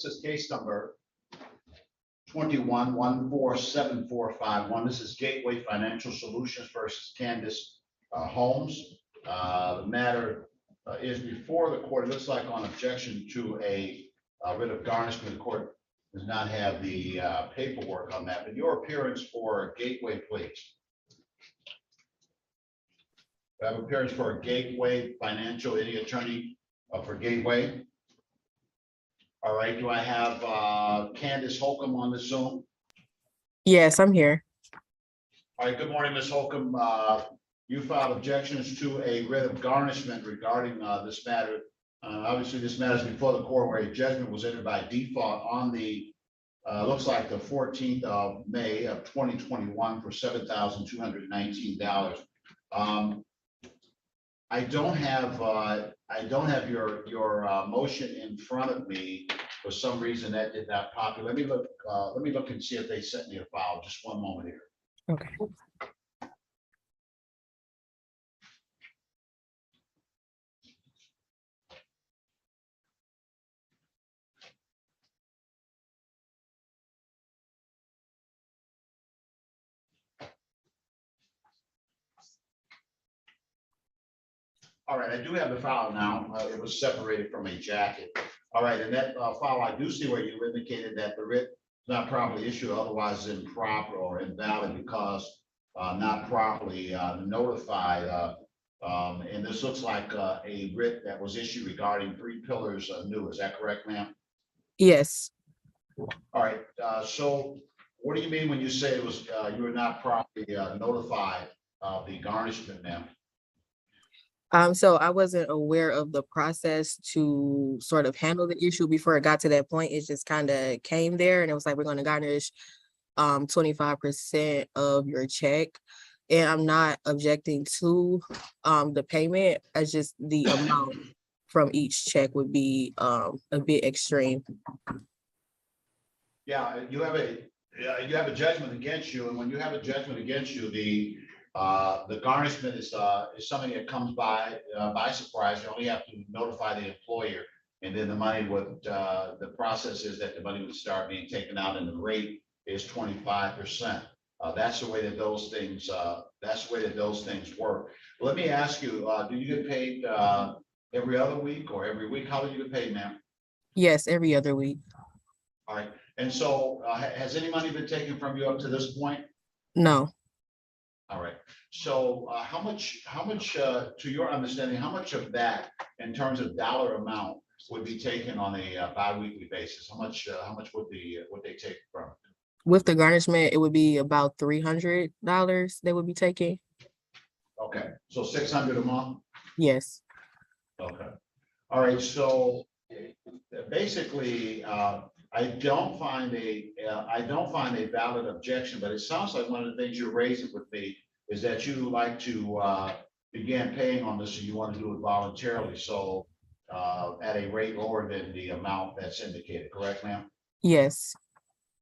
This is case number 21-147-451. This is Gateway Financial Solutions versus Candace Holmes. The matter is before the court. It looks like on objection to a writ of garnishment, the court does not have the paperwork on that. But your appearance for Gateway, please. I have appearance for Gateway Financial. Any attorney for Gateway? All right, do I have Candace Holcomb on the Zoom? Yes, I'm here. All right, good morning, Ms. Holcomb. You filed objections to a writ of garnishment regarding this matter. Obviously, this matter is before the court where a judgment was entered by default on the, looks like the 14th of May of 2021 for $7,219. I don't have your motion in front of me. For some reason that did not populate. Let me look and see if they sent me a file. Just one moment here. Okay. All right, I do have the file now. It was separated from a jacket. All right, and that file, I do see where you indicated that the writ is not properly issued, otherwise improper or invalid because not properly notified. And this looks like a writ that was issued regarding 3 pillars new. Is that correct, ma'am? Yes. All right. So what do you mean when you say it was you were not properly notified of the garnishment, ma'am? So I wasn't aware of the process to sort of handle the issue before it got to that point. It just kind of came there and it was like, we're going to garnish 25% of your check. And I'm not objecting to the payment. It's just the amount from each check would be a bit extreme. Yeah, you have a judgment against you, and when you have a judgment against you, the garnishment is something that comes by surprise. You only have to notify the employer, and then the money would the process is that the money would start being taken out, and the rate is 25%. That's the way that those things work. Let me ask you: do you get paid every other week or every week? How do you get paid, ma'am? Yes, every other week. All right. And so, has any money been taken from you up to this point? No. All right. So, how much, to your understanding, how much of that, in terms of dollar amount, would be taken on a bi-weekly basis? How much would they take from? With the garnishment, it would be about $300 they would be taking. Okay, so 600 a month. Yes. Okay. All right. So, basically, I don't find a valid objection, but it sounds like one of the things you're raising with me is that you like to begin paying on this and you want to do it voluntarily. So at a rate lower than the amount that's indicated, correct, ma'am? Yes.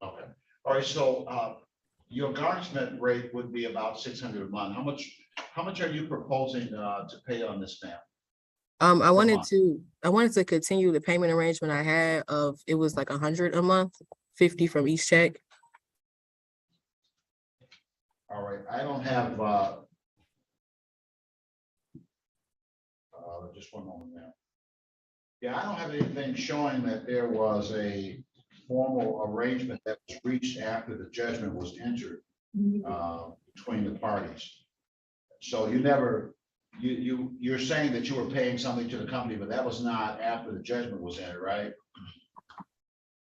Okay. All right. So your garnishment rate would be about 600 a month. How much are you proposing to pay on this, ma'am? I wanted to continue the payment arrangement I had of, it was like 100 a month, 50 from each check. All right, I don't have just one moment now. Yeah, I don't have anything showing that there was a formal arrangement that was reached after the judgment was entered between the parties. So you're saying that you were paying something to the company, but that was not after the judgment was entered, right?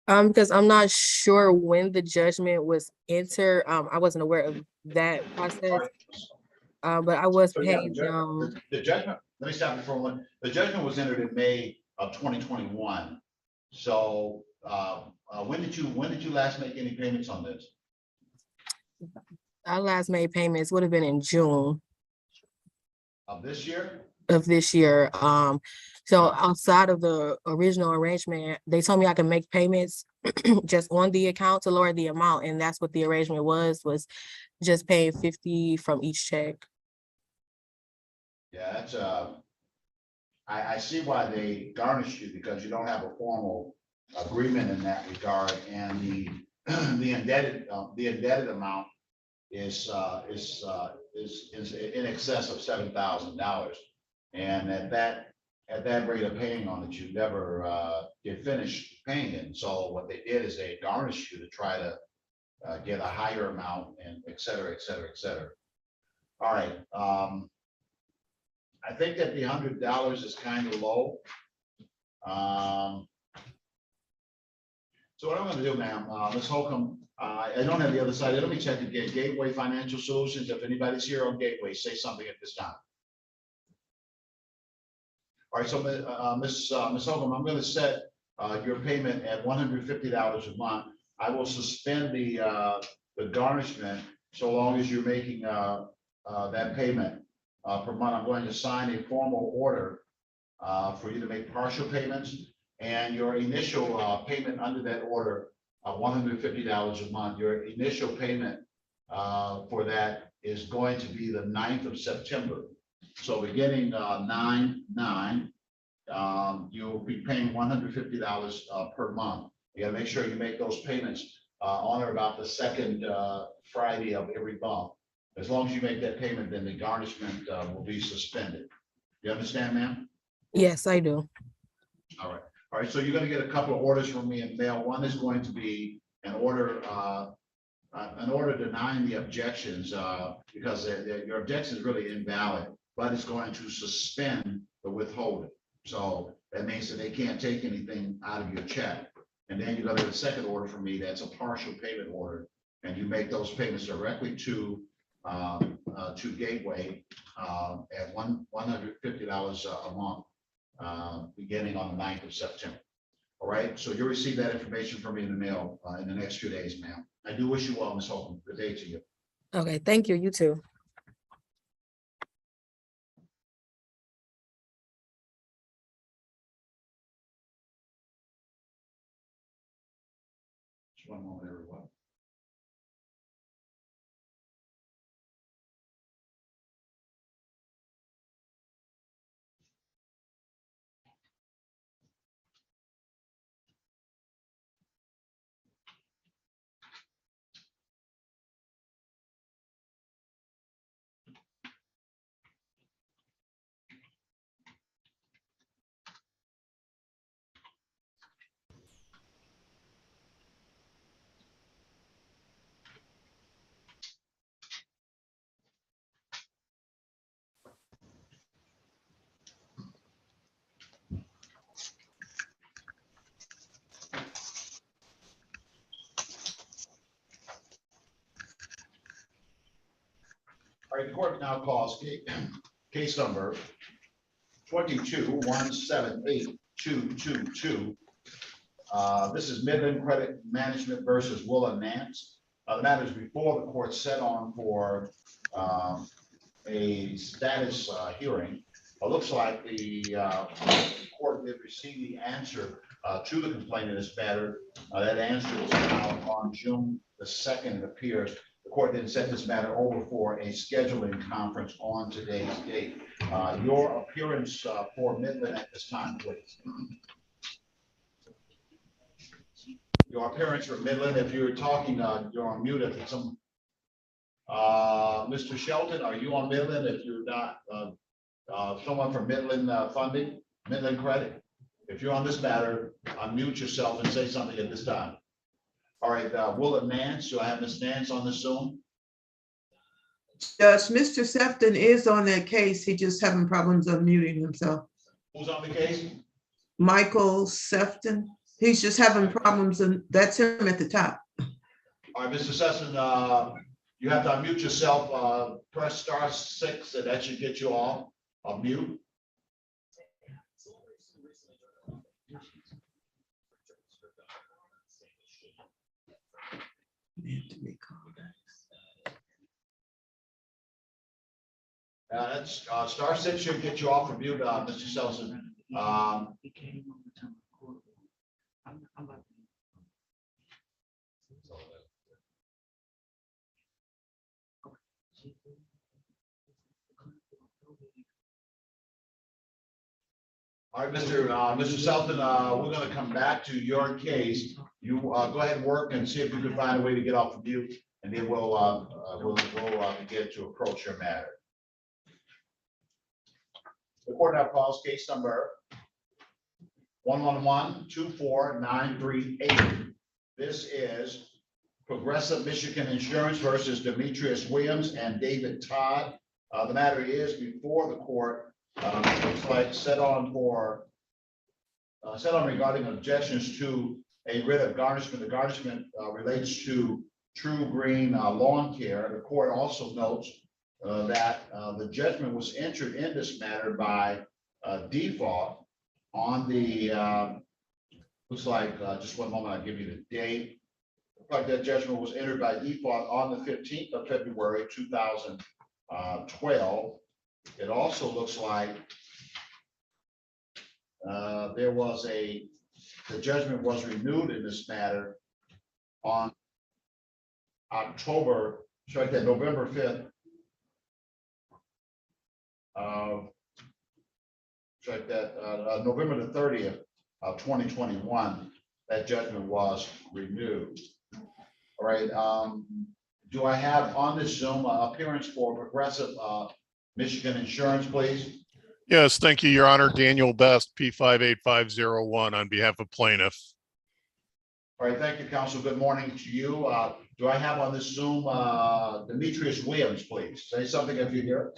Because I'm not sure when the judgment was entered. I wasn't aware of that All process. right. But I was So yeah, paid them. the judgment, let me stop you for a moment. The judgment was entered in May of 2021. So when did you last make any payments on this? Our last made payments would have been in June Of this year? of this year. So outside of the original arrangement, they told me I can make payments just on the account to lower the amount, and that's what the arrangement was just paying 50 from each check. Yeah, that's I see why they garnished you, because you don't have a formal agreement in that regard, and the indebted amount is in excess of $7,000. And at that rate of paying on it, you never get finished paying it. So what they did is they garnished you to try to get a higher amount, and et cetera, et cetera, et cetera. All right. I think that the $100 is kind of low. So what I'm gonna do, ma'am, Ms. Holcomb, I don't have the other side. Let me check again. Gateway Financial Solutions. If anybody's here on Gateway, say something at this time. All right, so Ms. Holcomb, I'm gonna set your payment at $150 a month. I will suspend the garnishment so long as you're making that payment per month. I'm going to sign a formal order for you to make partial payments, and your initial payment under that order of $150 a month, your initial payment for that is going to be the 9th of September. So beginning 9/9, you'll be paying $150 per month. You gotta make sure you make those payments on or about the second Friday of every month. As long as you make that payment, then the garnishment will be suspended. You understand, ma'am? Yes, I do. All right. All right, so you're gonna get a couple of orders from me in mail. One is going to be an order denying the objections because your objection is really invalid, but it's going to suspend the withholding. So that means that they can't take anything out of your check. And then you're gonna get a second order from me that's a partial payment order, and you make those payments directly to Gateway at $150 a month, beginning on the 9th of September. All right, so you'll receive that information from me in the mail in the next few days, ma'am. I do wish you well, Ms. Holcomb. Good day to you. Okay, thank you. You too. Just one moment, everyone. All right, the court now calls case number 22-178-222. This is Midland Credit Management versus Willa Nance. The matter is before the court set on for a status hearing. It looks like the court did receive the answer to the complaint in this matter. That answer was out on June the 2nd, it appears. The court then set this matter over for a scheduling conference on today's date. Your appearance for Midland at this time, please. Your appearance for Midland, if you're talking, you're on mute. If it's some, Mr. Shelton, are you on Midland? If you're not, someone from Midland Funding, Midland Credit. If you're on this matter, unmute yourself and say something at this time. All right, Willa Nance, do I have Ms. Nance on the Zoom? Yes, Mr. Sefton is on that case. He just having problems unmuting himself. Who's on the case? Michael Sefton. He's just having problems, and that's him at the top. All right, Mr. Sesson, you have to unmute yourself, press *6, and that should get you off of mute. That's *6 should get you off of mute, Mr. Selson. All right, Mr. Selton, we're going to come back to your case. You go ahead and work and see if you can find a way to get off of mute, and then we'll begin to approach your matter. The court now calls case number 111-24938. This is Progressive Michigan Insurance versus Demetrius Williams and David Todd. The matter is before the court. Looks like set on regarding objections to a writ of garnishment. The garnishment relates to True Green Lawn Care. The court also notes that the judgment was entered in this matter by default on the, looks like, just one moment, I'll give you the date. Looks like that judgment was entered by default on the 15th of February, 2012. It also looks like the judgment was renewed in this matter on November 5th. November the 30th of 2021, that judgment was renewed. All right. Do I have on this Zoom appearance for Progressive Michigan Insurance, please? Yes, thank you, Your Honor. Daniel Best, P58501 on behalf of plaintiff. All right, thank you, counsel. Good morning to you. Do I have on this Zoom Demetrius Williams, please? Say something if you're here.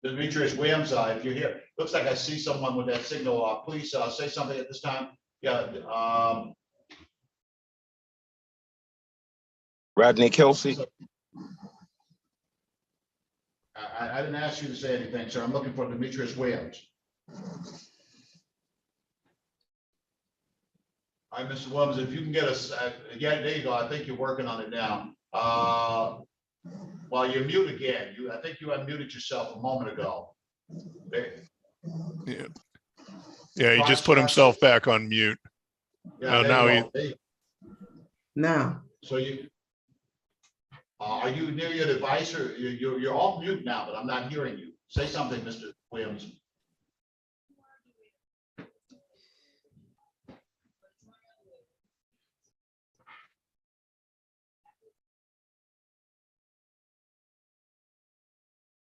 Demetrius Williams, if you're here. Looks like I see someone with that signal. Please say something at this time. Yeah. Rodney Kelsey. I didn't ask you to say anything, sir. I'm looking for Demetrius Williams. All right, Mr. Williams, if you can get us, yeah, there you go. I think you're working on it now. Well, you're mute again. I think you unmuted yourself a moment ago. There. Yeah, he just put himself back on mute. Yeah, Now. So are you near your device, or you're off mute now, but I'm not hearing you. Say something, Mr. Williams.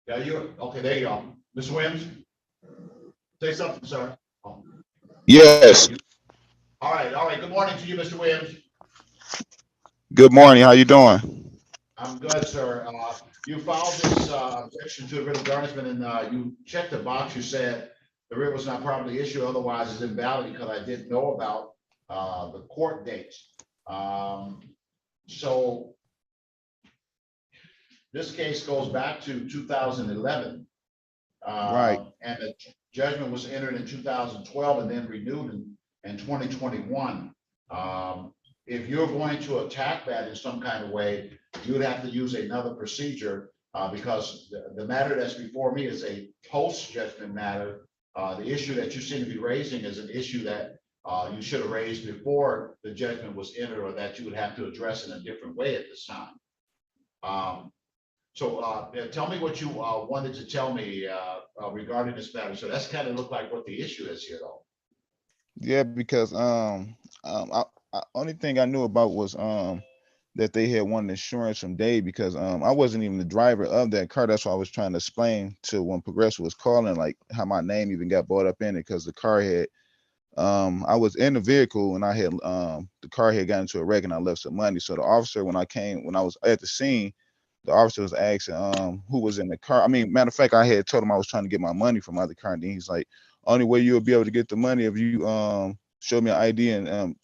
Yeah, okay, there you go. Mr. Williams, say something, sir. Oh. Yes. All right. Good morning to you, Mr. Williams. Good morning. How you doing? I'm good, sir. You filed this objection to the writ of garnishment, and you checked the box. You said the writ was not properly issued, otherwise it's invalid because I didn't know about the court dates. So this case goes back to 2011. Right. And the judgment was entered in 2012 and then renewed in 2021. If you're going to attack that in some kind of way, you would have to use another procedure because the matter that's before me is a post-judgment matter. The issue that you seem to be raising is an issue that you should have raised before the judgment was entered, or that you would have to address in a different way at this time. So tell me what you wanted to tell me regarding this matter. So that's kind of look like what the issue is here, though. Yeah, because only thing I knew about was that they had wanted insurance from Dave, because I wasn't even the driver of that car. That's why I was trying to explain to when Progressive was calling, like how my name even got brought up in it, because the car had I was in the vehicle and I had the car had gotten into a wreck and I left some money. So the officer, when I was at the scene, the officer was asking who was in the car. I mean, matter of fact, I had told him I was trying to get my money from my other car, and then he's like, only way you'll be able to get the money if you show me an ID and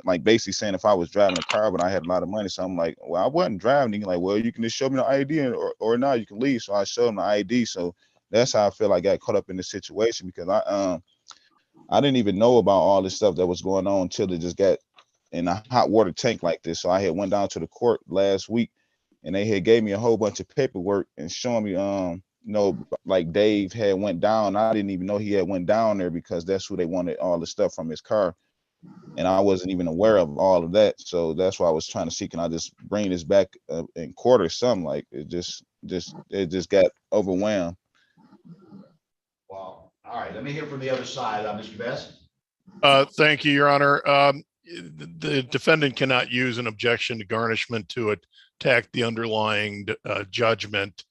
like basically saying if I was driving a car but I had a lot of money. So I'm like, well, I wasn't driving. He's like, well, you can just show me the ID or now you can leave. So I showed him the ID. So that's how I feel I got caught up in the situation, because I didn't even know about all this stuff that was going on until it just got in a hot water tank like this. So I had went down to the court last week and they had gave me a whole bunch of paperwork and showing me, like Dave had went down. I didn't even know he had went down there because that's who they wanted all the stuff from his car. And I wasn't even aware of all of that. So that's why I was trying to see, can I just bring this back in court or something? Like it just got overwhelmed. Well, all right, let me hear from the other side, Mr. Best. Thank you, Your Honor. The defendant cannot use an objection to garnishment to attack the underlying judgment.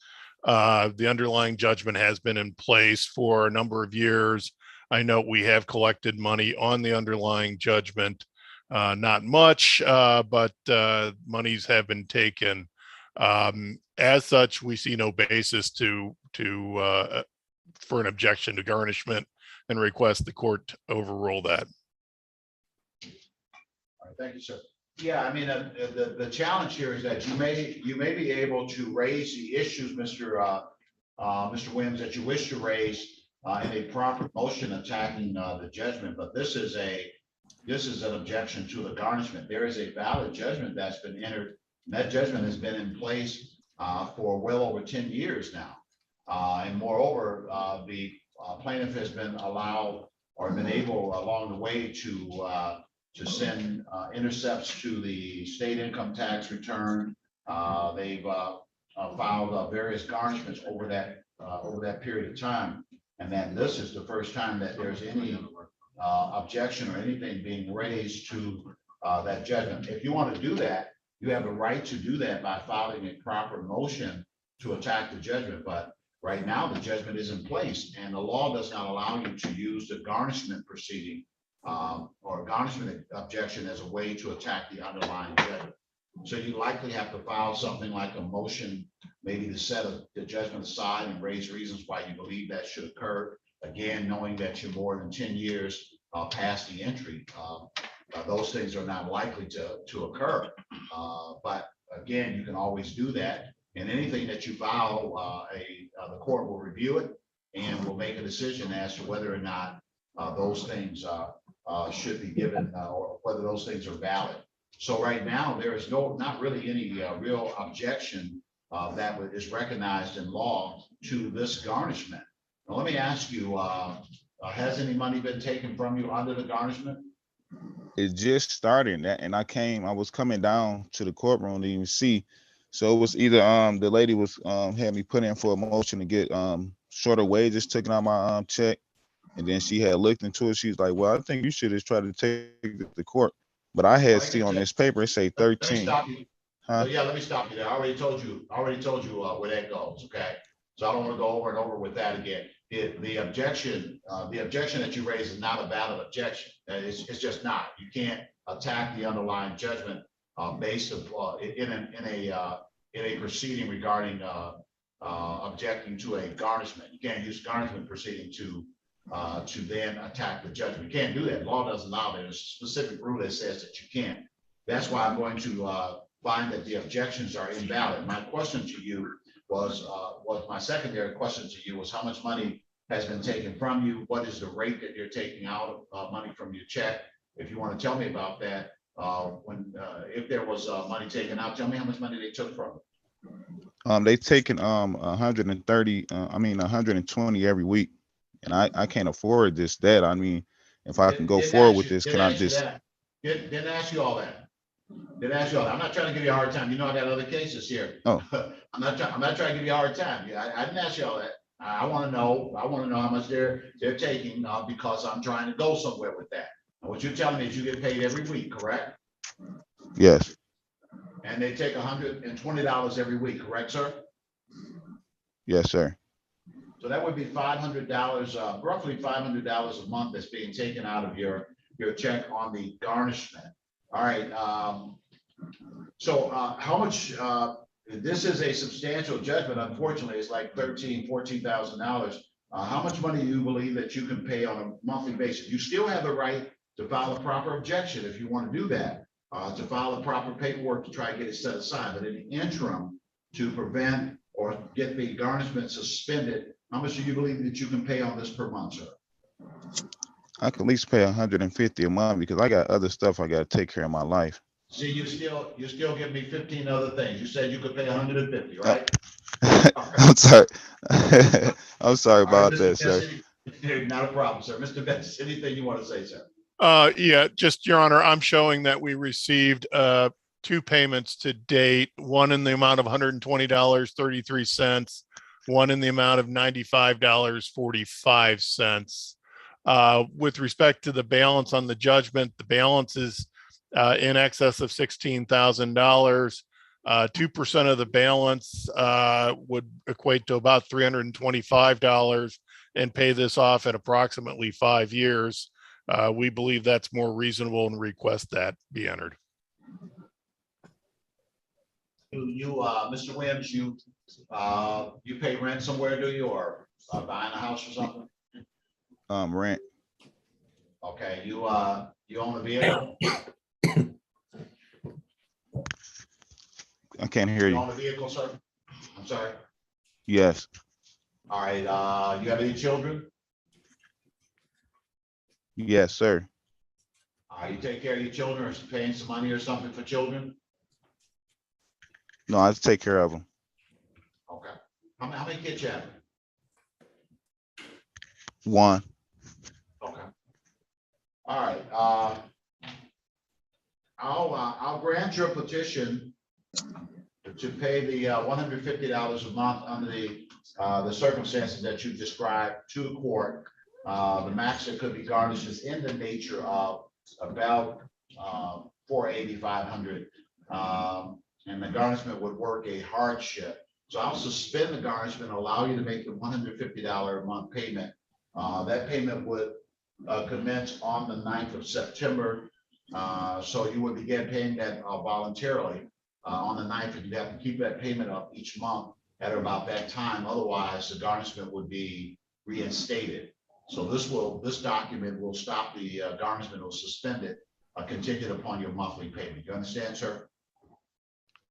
The underlying judgment has been in place for a number of years. I know we have collected money on the underlying judgment, not much, but monies have been taken. As such, we see no basis for an objection to garnishment and request the court overrule that. All right, thank you, sir. Yeah, I mean, the challenge here is that you may be able to raise the issues, Mr. Williams, that you wish to raise in a proper motion attacking the judgment, but this is an objection to the garnishment. There is a valid judgment that's been entered, and that judgment has been in place for well over 10 years now. And moreover, the plaintiff has been allowed or been able along the way to send intercepts to the state income tax return. They've filed various garnishments over that period of time. And then this is the first time that there's any objection or anything being raised to that judgment. If you want to do that, you have a right to do that by filing a proper motion to attack the judgment. But right now, the judgment is in place, and the law does not allow you to use the garnishment proceeding or garnishment objection as a way to attack the underlying judgment. So you likely have to file something like a motion, maybe to set the judgment aside and raise reasons why you believe that should occur. Again, knowing that you're more than 10 years past the entry, those things are not likely to occur. But again, you can always do that. And anything that you file, the court will review it and will make a decision as to whether or not those things should be given or whether those things are valid. So right now, there is not really any real objection that is recognized in law to this garnishment. Now, let me ask you, has any money been taken from you under the garnishment? It just started, and I was coming down to the courtroom to even see. So it was either the lady was had me put in for a motion to get shorter wages taken out my check, and then she had looked into it. She's like, well, I think you should just try to take it to court. But I had seen on this paper it say 13. Let me stop you. Huh? Yeah, let me stop you there. I already told you where that goes. Okay, so I don't want to go over and over with that again. The objection that you raise is not a valid objection. It's just not. You can't attack the underlying judgment based in a proceeding regarding objecting to a garnishment. You can't use garnishment proceeding to then attack the judgment. You can't do that. Law doesn't allow that. There's a specific rule that says that you can't. That's why I'm going to find that the objections are invalid. My question to you was my secondary question to you was how much money has been taken from you? What is the rate that you're taking out of money from your check? If you want to tell me about that, if there was money taken out, tell me how much money they took from you. They taken 120 every week, and I can't afford that. I mean, if I can go forward with this, can I just? Didn't ask you all that. Didn't ask you all that. I'm not trying to give you a hard time. You know I got other cases here. Oh. I'm not trying to give you a hard time. Yeah, I didn't ask you all that. I want to know how much they're taking because I'm trying to go somewhere with that. And what you're telling me is you get paid every week, correct? Yes. And they take $120 every week, correct, sir? Yes, sir. So that would be $500, roughly $500 a month that's being taken out of your check on the garnishment. All right. So how much? This is a substantial judgment. Unfortunately, it's like $13,000, $14,000. How much money do you believe that you can pay on a monthly basis? You still have the right to file a proper objection if you want to do that, to file the proper paperwork to try to get it set aside. But in the interim, to prevent or get the garnishment suspended, how much do you believe that you can pay on this per month, sir? I can at least pay 150 a month because I got other stuff I got to take care of in my life. See, you still give me 15 other things. You said you could pay 150, right? I'm sorry. I'm sorry All right, about that, Mr. sir. Benson, not a problem, sir. Mr. Benson, anything you want to say, sir? Yeah, just Your Honor, I'm showing that we received two payments to date, one in the amount of $120.33, one in the amount of $95.45. With respect to the balance on the judgment, the balance is in excess of $16,000. 2% of the balance would equate to about $325 and pay this off at approximately 5 years. We believe that's more reasonable and request that be entered. Mr. Williams, you pay rent somewhere, do you, or buying a house or something? Rent. Okay, you own a vehicle? I can't hear You you. own a vehicle, sir? I'm sorry. Yes. All right, you have any children? Yes, sir. You take care of your children or paying some money or something for children? No, I just take care of them. Okay. How many kids you have? One. Okay. All right. I'll grant your petition to pay the $150 a month under the circumstances that you described to the court. The max that could be garnished is in the nature of about $480,500. And the garnishment would work a hardship. So I'll suspend the garnishment, allow you to make the $150 a month payment. That payment would commence on the 9th of September. So you would begin paying that voluntarily on the 9th, and you'd have to keep that payment up each month at about that time. Otherwise, the garnishment would be reinstated. So this document will stop the garnishment, will suspend it, contingent upon your monthly payment. You understand, sir?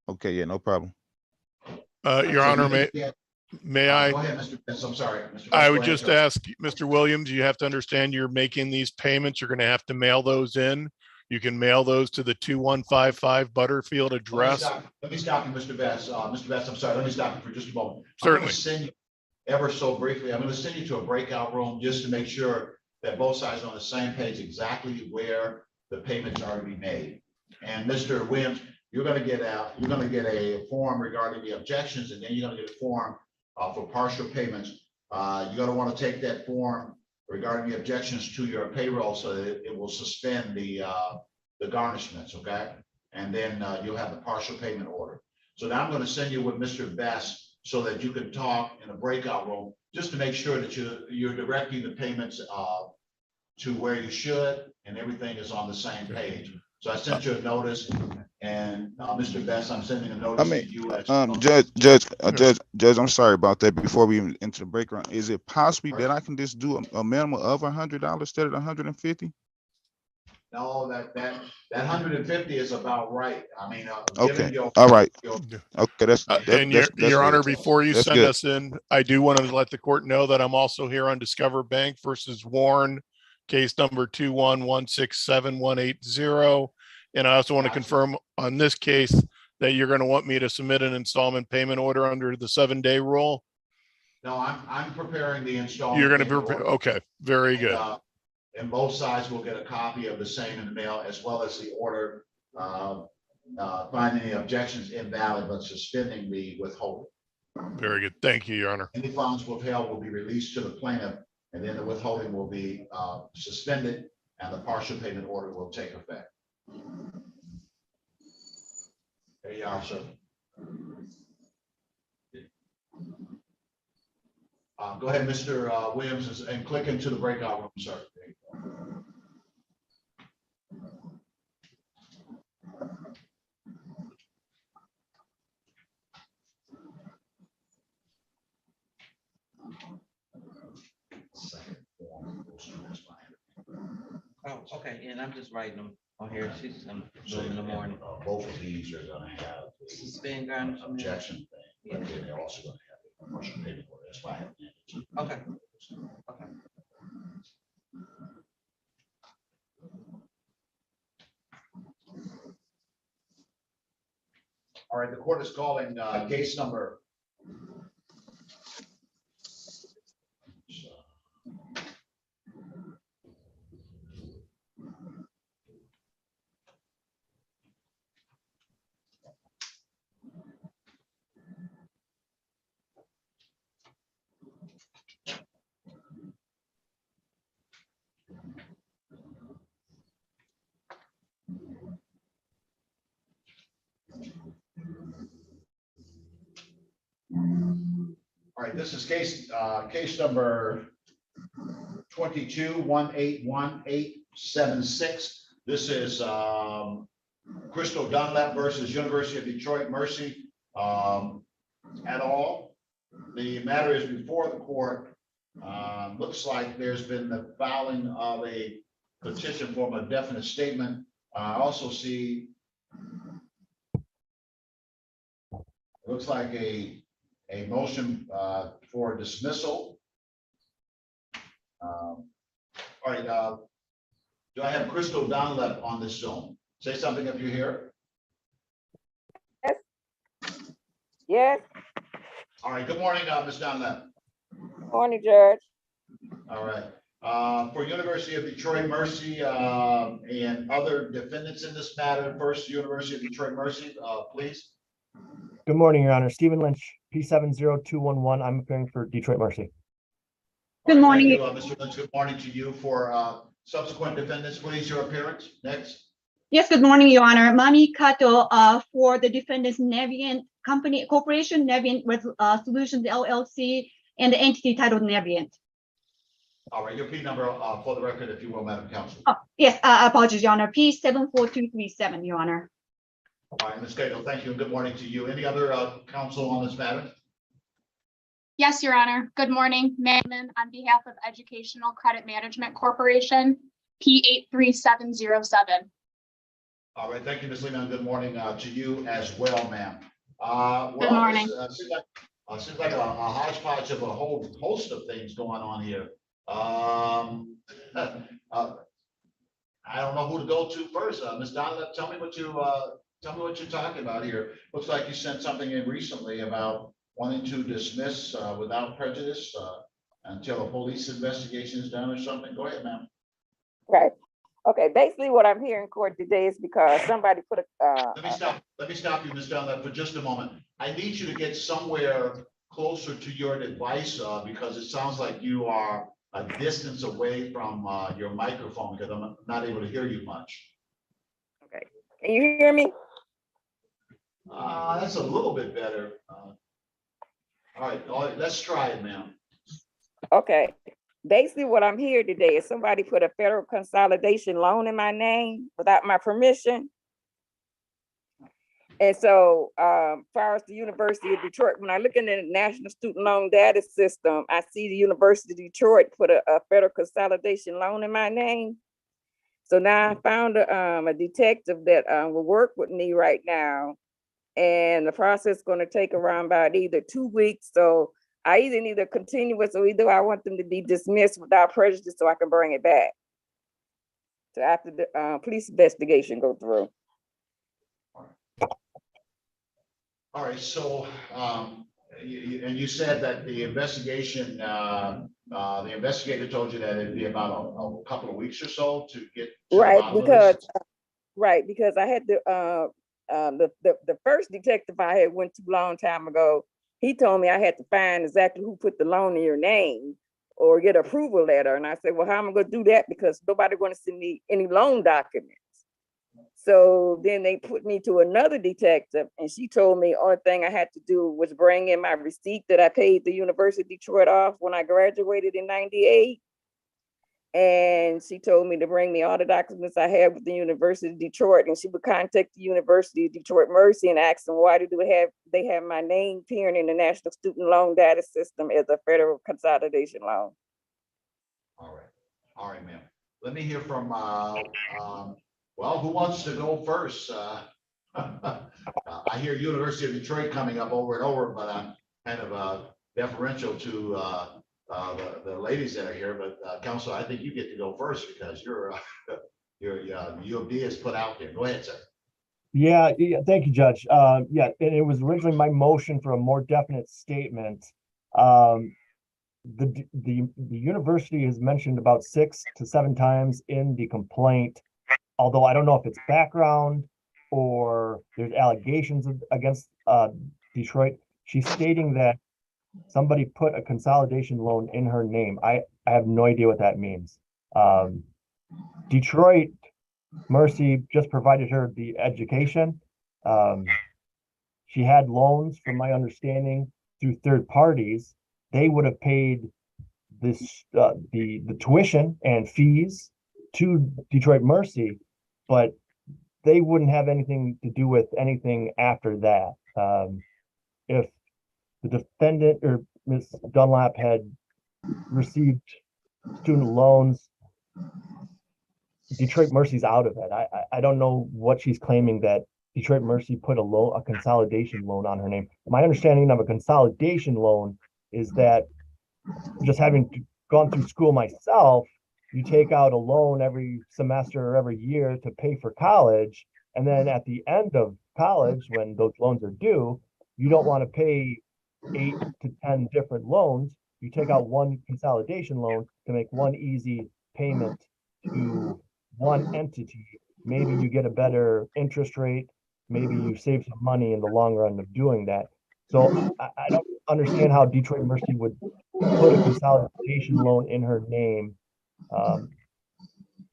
Okay, yeah, no problem. Your Honor, may I? Go ahead, Mr. Betts. I'm sorry. Mr. Betts, I go would ahead, just sir. ask Mr. Williams, you have to understand you're making these payments. You're going to have to mail those in. You can mail those to the 2155 Butterfield address. Let me stop you, Mr. Betts. Mr. Betts, I'm sorry. Let me stop you for just a moment. Certainly. I'm going to send you ever so briefly. I'm going to send you to a breakout room just to make sure that both sides are on the same page exactly where the payments are to be made. And Mr. Williams, you're going to get a form regarding the objections, and then you're going to get a form for partial payments. You're going to want to take that form regarding the objections to your payroll so that it will suspend the garnishments, okay? And then you'll have the partial payment order. So now I'm going to send you with Mr. Best so that you can talk in a breakout room just to make sure that you're directing the payments to where you should, and everything is on the same page. So I sent you a notice, and Mr. Best, I'm sending a notice to you. Judge, I'm sorry about that. Before we even enter the breakdown, is it possible that I can just do a minimum of $100 instead of $150? No, that 150 is about right. I mean, okay, all right. Okay, that's Your Honor, good. before you That's send good. us in, I do want to let the court know that I'm also here on Discover Bank versus Warren, case number 211678180. And I also want to confirm on this case that you're going to want me to submit an installment payment order under the 7-day rule. No, I'm preparing the installment. You're going to prepare. Okay, very good. And both sides will get a copy of the same in the mail, as well as the order finding the objections invalid but suspending the withholding. Very good. Thank you, Your Honor. Any funds withheld will be released to the plaintiff, and then the withholding will be suspended, and the partial payment order will take effect. There you are, sir. Go ahead, Mr. Williams, and click into the breakout room, sir. Oh, okay, and I'm just writing them on here. She's doing in the morning. Both of these are gonna have the Suspend garnishment. objection thing, but then they're also gonna have the commercial paperwork. That's why I have. Okay. Okay. All right, the court is calling case number. All right, this is case number 22-181-876. This is Crystal Dunlap versus University of Detroit Mercy et al. The matter is before the court. Looks like there's been the filing of a petition for a definite statement. I also see looks like a motion for dismissal. All right, do I have Crystal Dunlap on this Zoom? Say something if you're here. Yes, All right, good morning, Ms. Dunlap. morning, Judge. All right, for University of Detroit Mercy and other defendants in this matter, first University of Detroit Mercy, please. Good morning, Your Honor. Stephen Lynch, P70211. I'm appearing for Detroit Mercy. Good morning. Thank you, Mr. Lynch. Good morning to you. For subsequent defendants, please, your appearance. Next. Yes, good morning, Your Honor. Mami Kato, for the defendants Navient Company Corporation, Navient Solutions LLC, and the entity titled Navient. All right, your P number for the record, if you will, Madam Counsel. Oh, yes, apologies, Your Honor. P74237, Your Honor. All right, Ms. Cato, thank you, and good morning to you. Any other counsel on this matter? Yes, Your Honor. Good morning, Madam, on behalf of Educational Credit Management Corporation, P83707. All right, thank you, Ms. Lehman. Good morning to you as well, ma'am. Good morning. Seems like a hodgepodge of a whole host of things going on here. I don't know who to go to first. Ms. Donlett, tell me what you're talking about here. Looks like you sent something in recently about wanting to dismiss without prejudice until a police investigation is done or something. Go ahead, ma'am. Right. Okay, basically what I'm here in court today is because somebody put a, Let me stop you, Ms. Dunlap, for just a moment. I need you to get somewhere closer to your device because it sounds like you are a distance away from your microphone because I'm not able to hear you much. okay, can you hear me? That's a little bit better. All right, let's try it, ma'am. Okay, basically what I'm here today is somebody put a federal consolidation loan in my name without my permission. And so, far as the University of Detroit, when I look in the National Student Loan Data System, I see the University of Detroit put a federal consolidation loan in my name. So now I found a detective that will work with me right now. And the process is going to take around about either 2 weeks. So I either need to continue it, or either I want them to be dismissed without prejudice so I can bring it back. So after the police investigation go through. All right, so you said that the investigation, the investigator told you that it'd be about a couple of weeks or so to get to the Right, bottom of because this? because I had the first detective I had went to a long time ago, he told me I had to find exactly who put the loan in your name or get approval letter. And I said, well, how am I going to do that? Because nobody going to send me any loan documents. So then they put me to another detective and she told me only thing I had to do was bring in my receipt that I paid the University of Detroit off when I graduated in '98. And she told me to bring me all the documents I had with the University of Detroit, and she would contact the University of Detroit Mercy and ask them why they have my name appearing in the National Student Loan Data System as a federal consolidation loan. All right, ma'am. let me hear from, well, who wants to go first? I hear University of Detroit coming up over and over, but I'm kind of deferential to the ladies that are here. But Council, I think you get to go first because your U of D is put out there. Go ahead, sir. Yeah, thank you, Judge. Yeah, and it was originally my motion for a more definite statement. The university is mentioned about 6 to 7 times in the complaint, although I don't know if it's background or there's allegations against Detroit. She's stating that somebody put a consolidation loan in her name. I have no idea what that means. Detroit Mercy just provided her the education. She had loans, from my understanding, through third parties. They would have paid this the tuition and fees to Detroit Mercy, but they wouldn't have anything to do with anything after that. If the defendant or Ms. Dunlap had received student loans, Detroit Mercy's out of it. I don't know what she's claiming that Detroit Mercy put a consolidation loan on her name. My understanding of a consolidation loan is that, just having gone through school myself, you take out a loan every semester or every year to pay for college. And then at the end of college, when those loans are due, you don't want to pay 8 to 10 different loans. You take out one consolidation loan to make one easy payment to one entity. Maybe you get a better interest rate. Maybe you save some money in the long run of doing that. So I don't understand how Detroit Mercy would put a consolidation loan in her name.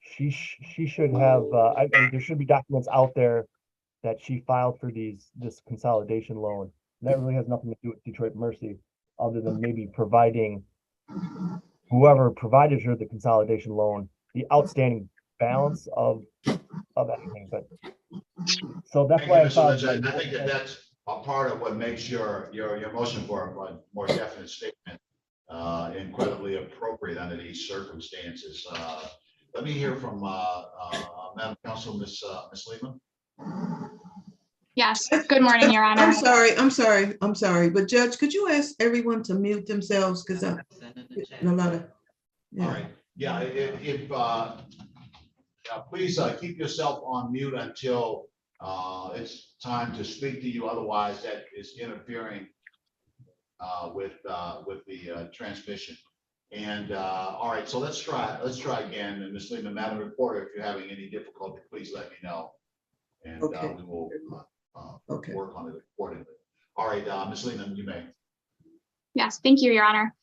She should have, there should be documents out there that she filed for this consolidation loan. And that really has nothing to do with Detroit Mercy, other than maybe providing whoever provided her the consolidation loan the outstanding balance of anything. But so that's Thank why you, I Mr. thought. Lynch. I think that's a part of what makes your motion for a more definite statement incredibly appropriate under these circumstances. Let me hear from Madam Council, Ms. Lehman. Yes, good morning, Your Honor. I'm sorry, but Judge, could you ask everyone to mute themselves? Because I'm getting a lot of. All right, yeah, if please keep yourself on mute until it's time to speak to you. Otherwise, that is interfering with the transmission. And all right, so let's try again. And Ms. Lehman, Madam Reporter, if you're having any difficulty, please let me know, and we will work on it accordingly. All right, Ms. Lehman, you may. Yes, thank you, Your Honor.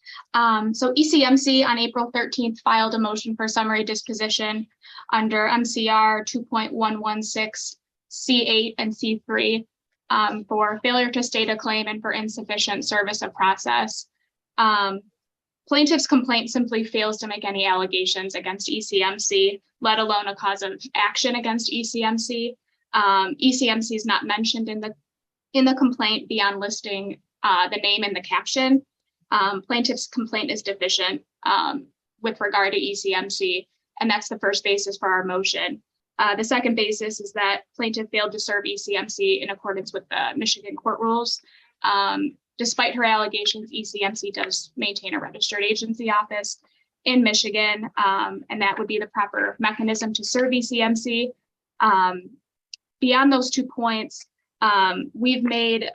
So ECMC on April 13th filed a motion for summary disposition under MCR 2.116 C8 and C3 for failure to state a claim and for insufficient service of process. Plaintiff's complaint simply fails to make any allegations against ECMC, let alone a cause of action against ECMC. ECMC is not mentioned in the complaint beyond listing the name in the caption. Plaintiff's complaint is deficient with regard to ECMC, and that's the first basis for our motion. The second basis is that plaintiff failed to serve ECMC in accordance with the Michigan court rules. Despite her allegations, ECMC does maintain a registered agency office in Michigan, and that would be the proper mechanism to serve ECMC. Beyond those 2 points, we've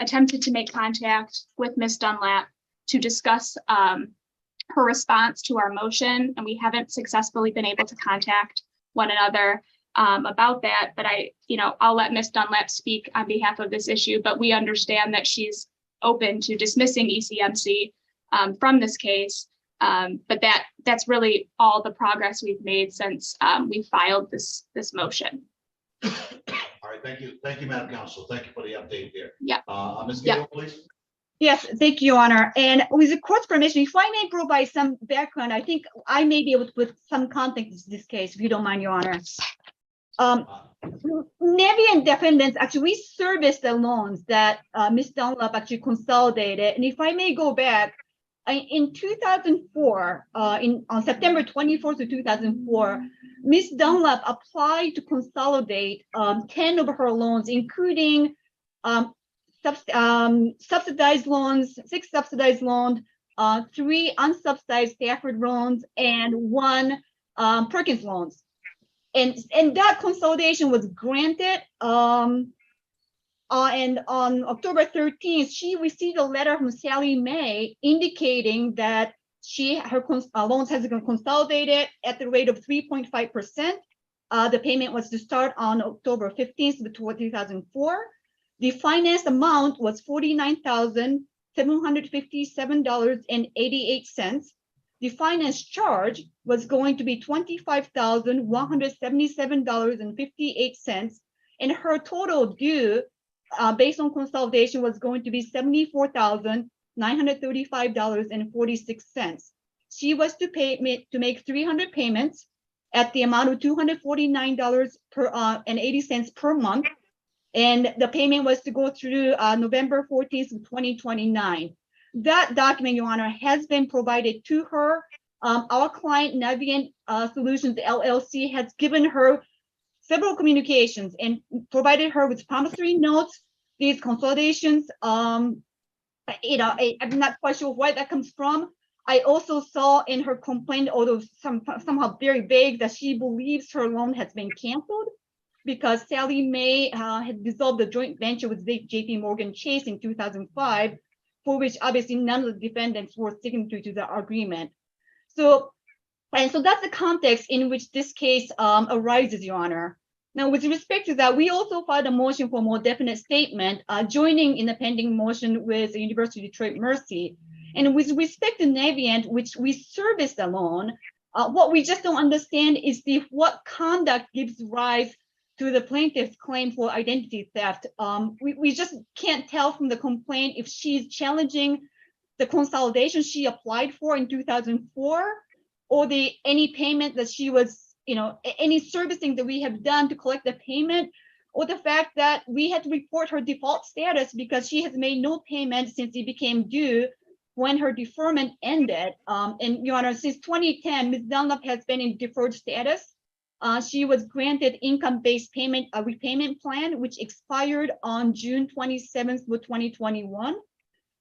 attempted to make contact with Ms. Dunlap to discuss her response to our motion, and we haven't successfully been able to contact one another about that. But I'll let Ms. Dunlap speak on behalf of this issue, but we understand that she's open to dismissing ECMC from this case. But that's really all the progress we've made since we filed this motion. All right, thank you, Madam Council. Thank you for the update there. Yeah. Ms. Gale, please. Yes, thank you, Your Honor. And with the court's permission, if I may provide some background, I think I may be able to put some context in this case, if you don't mind, Your Honor. Navient defendants, actually, we serviced the loans that Ms. Dunlap actually consolidated. And if I may go back, in 2004, on September 24th of 2004, Ms. Dunlap applied to consolidate 10 of her loans, including subsidized loans, 6 subsidized loans, 3 unsubsidized Stafford loans, and 1 Perkins loans. And that consolidation was granted. And on October 13th, she received a letter from Sally Mae indicating that her loans has been consolidated at the rate of 3.5%. The payment was to start on October 15th, 2004. The finance amount was $49,757.88. The finance charge was going to be $25,177.58, and her total due, based on consolidation, was going to be $74,935.46. She was to make 300 payments at the amount of $249.80 per month, and the payment was to go through November 14th, 2029. That document, Your Honor, has been provided to her. Our client, Navient Solutions LLC, has given her several communications and provided her with promissory notes, these consolidations. I'm not quite sure where that comes from. I also saw in her complaint, although somehow very vague, that she believes her loan has been canceled because Sally Mae had dissolved the joint venture with JP Morgan Chase in 2005, for which obviously none of the defendants were signatory to the agreement. So that's the context in which this case arises, Your Honor. Now, with respect to that, we also filed a motion for a more definite statement, joining in the pending motion with the University of Detroit Mercy. And with respect to Navient, which we service the loan, what we just don't understand is what conduct gives rise to the plaintiff's claim for identity theft. We just can't tell from the complaint if she's challenging the consolidation she applied for in 2004, or any payment that she was, any servicing that we have done to collect the payment, or the fact that we had to report her default status because she has made no payment since it became due when her deferment ended. And Your Honor, since 2010, Ms. Dunlap has been in deferred status. She was granted income-based payment, a repayment plan, which expired on June 27th, 2021.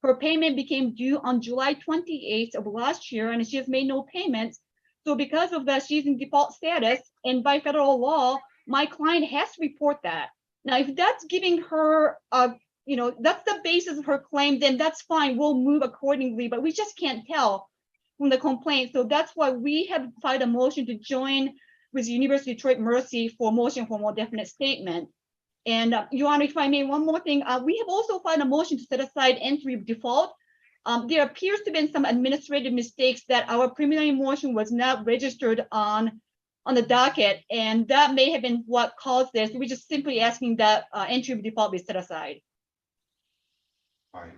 Her payment became due on July 28th of last year, and she has made no payments. So because of that, she's in default status, and by federal law, my client has to report that. Now, if that's giving her, that's the basis of her claim, then that's fine, we'll move accordingly, but we just can't tell from the complaint. So that's why we have filed a motion to join with the University of Detroit Mercy for a motion for a more definite statement. And Your Honor, if I may, one more thing, we have also filed a motion to set aside entry of default. There appears to have been some administrative mistakes that our preliminary motion was not registered on the docket, and that may have been what caused this. We're just simply asking that entry of default be set aside. All right.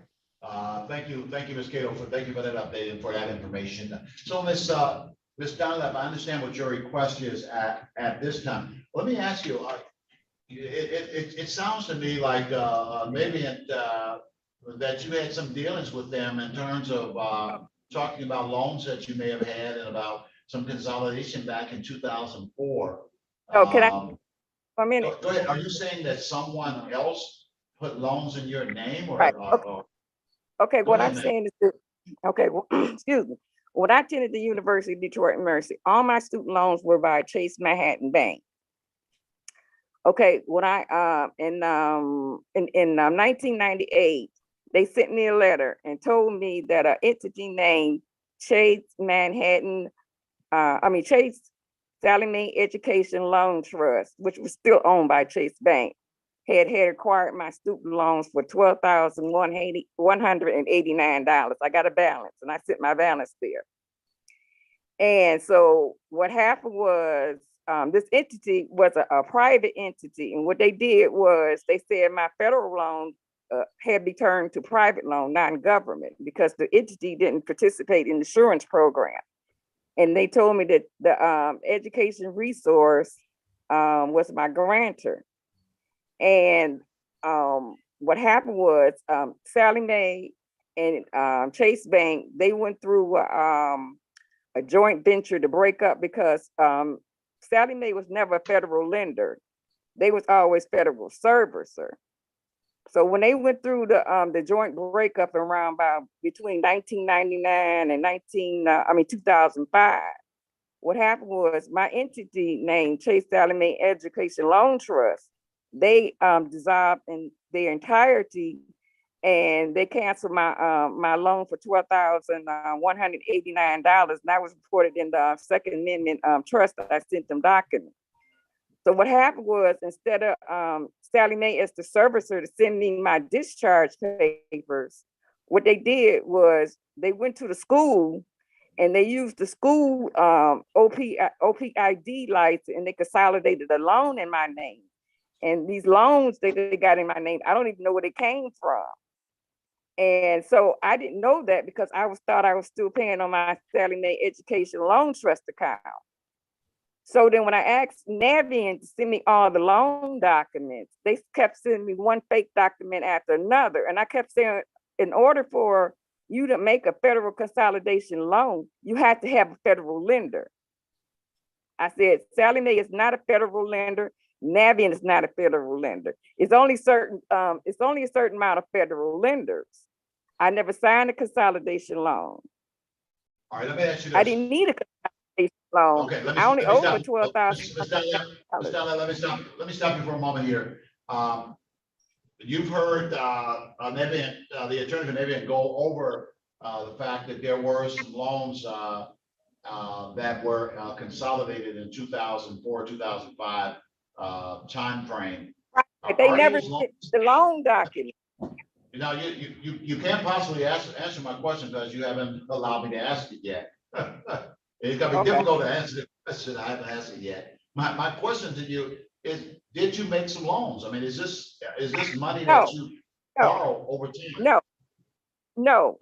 Thank you, Ms. Cato, thank you for that update and for that information. So Ms. Dunlap, I understand what your request is at this time. Let me ask you, it sounds to me like maybe that you had some dealings with them in terms of talking about loans that you may have had and about some consolidation back in 2004. Oh, can I, a minute? Go ahead. Are you saying that someone else put loans in your name, or? Right. Okay, what ahead, I'm saying is that, okay, well, excuse me. When I attended the University of Detroit Mercy, all my student loans were by Chase Manhattan Bank. Okay, when I in 1998, they sent me a letter and told me that an entity named Chase Sally Mae Education Loan Trust, which was still owned by Chase Bank, had acquired my student loans for $12,189. I got a balance, and I sent my balance there. And so what happened was, this entity was a private entity, and what they did was they said my federal loan had be turned to private loan, not in government, because the entity didn't participate in the insurance program. And they told me that the education resource was my grantor. And what happened was Sally Mae and Chase Bank, they went through a joint venture to break up because Sallie Mae was never a federal lender. They was always federal servicer. So when they went through the joint breakup around about between 1999 and 2005, what happened was my entity named Chase Sallie Mae Education Loan Trust, they dissolved in their entirety, and they canceled my loan for $12,189, and that was reported in the Second Amendment trust that I sent them documents. So what happened was, instead of Sallie Mae as the servicer to send me my discharge papers, what they did was they went to the school and they used the school OPID license, and they consolidated a loan in my name. And these loans that they got in my name, I don't even know where they came from. And so I didn't know that because thought I was still paying on my Sallie Mae Education Loan Trust account. So then when I asked Navient to send me all the loan documents, they kept sending me one fake document after another. And I kept saying, in order for you to make a federal consolidation loan, you have to have a federal lender. I said, Sallie Mae is not a federal lender. Navient is not a federal lender. It's only a certain amount of federal lenders. I never signed a consolidation loan. All right, let me ask you this. I didn't need a consolidation loan. Okay, I only owe stop. for $12,000. Let me stop you for a moment here. You've heard Navient, the attorney for Navient, go over the fact that there were some loans that were consolidated in 2004, 2005 timeframe. Right. They never did the loan document. Now, you can't possibly answer my question because you haven't allowed me to ask it yet. It's gonna be difficult to answer the question. I haven't asked it yet. My question to you is, did you make some loans? I mean, is this money that you borrow over time? No.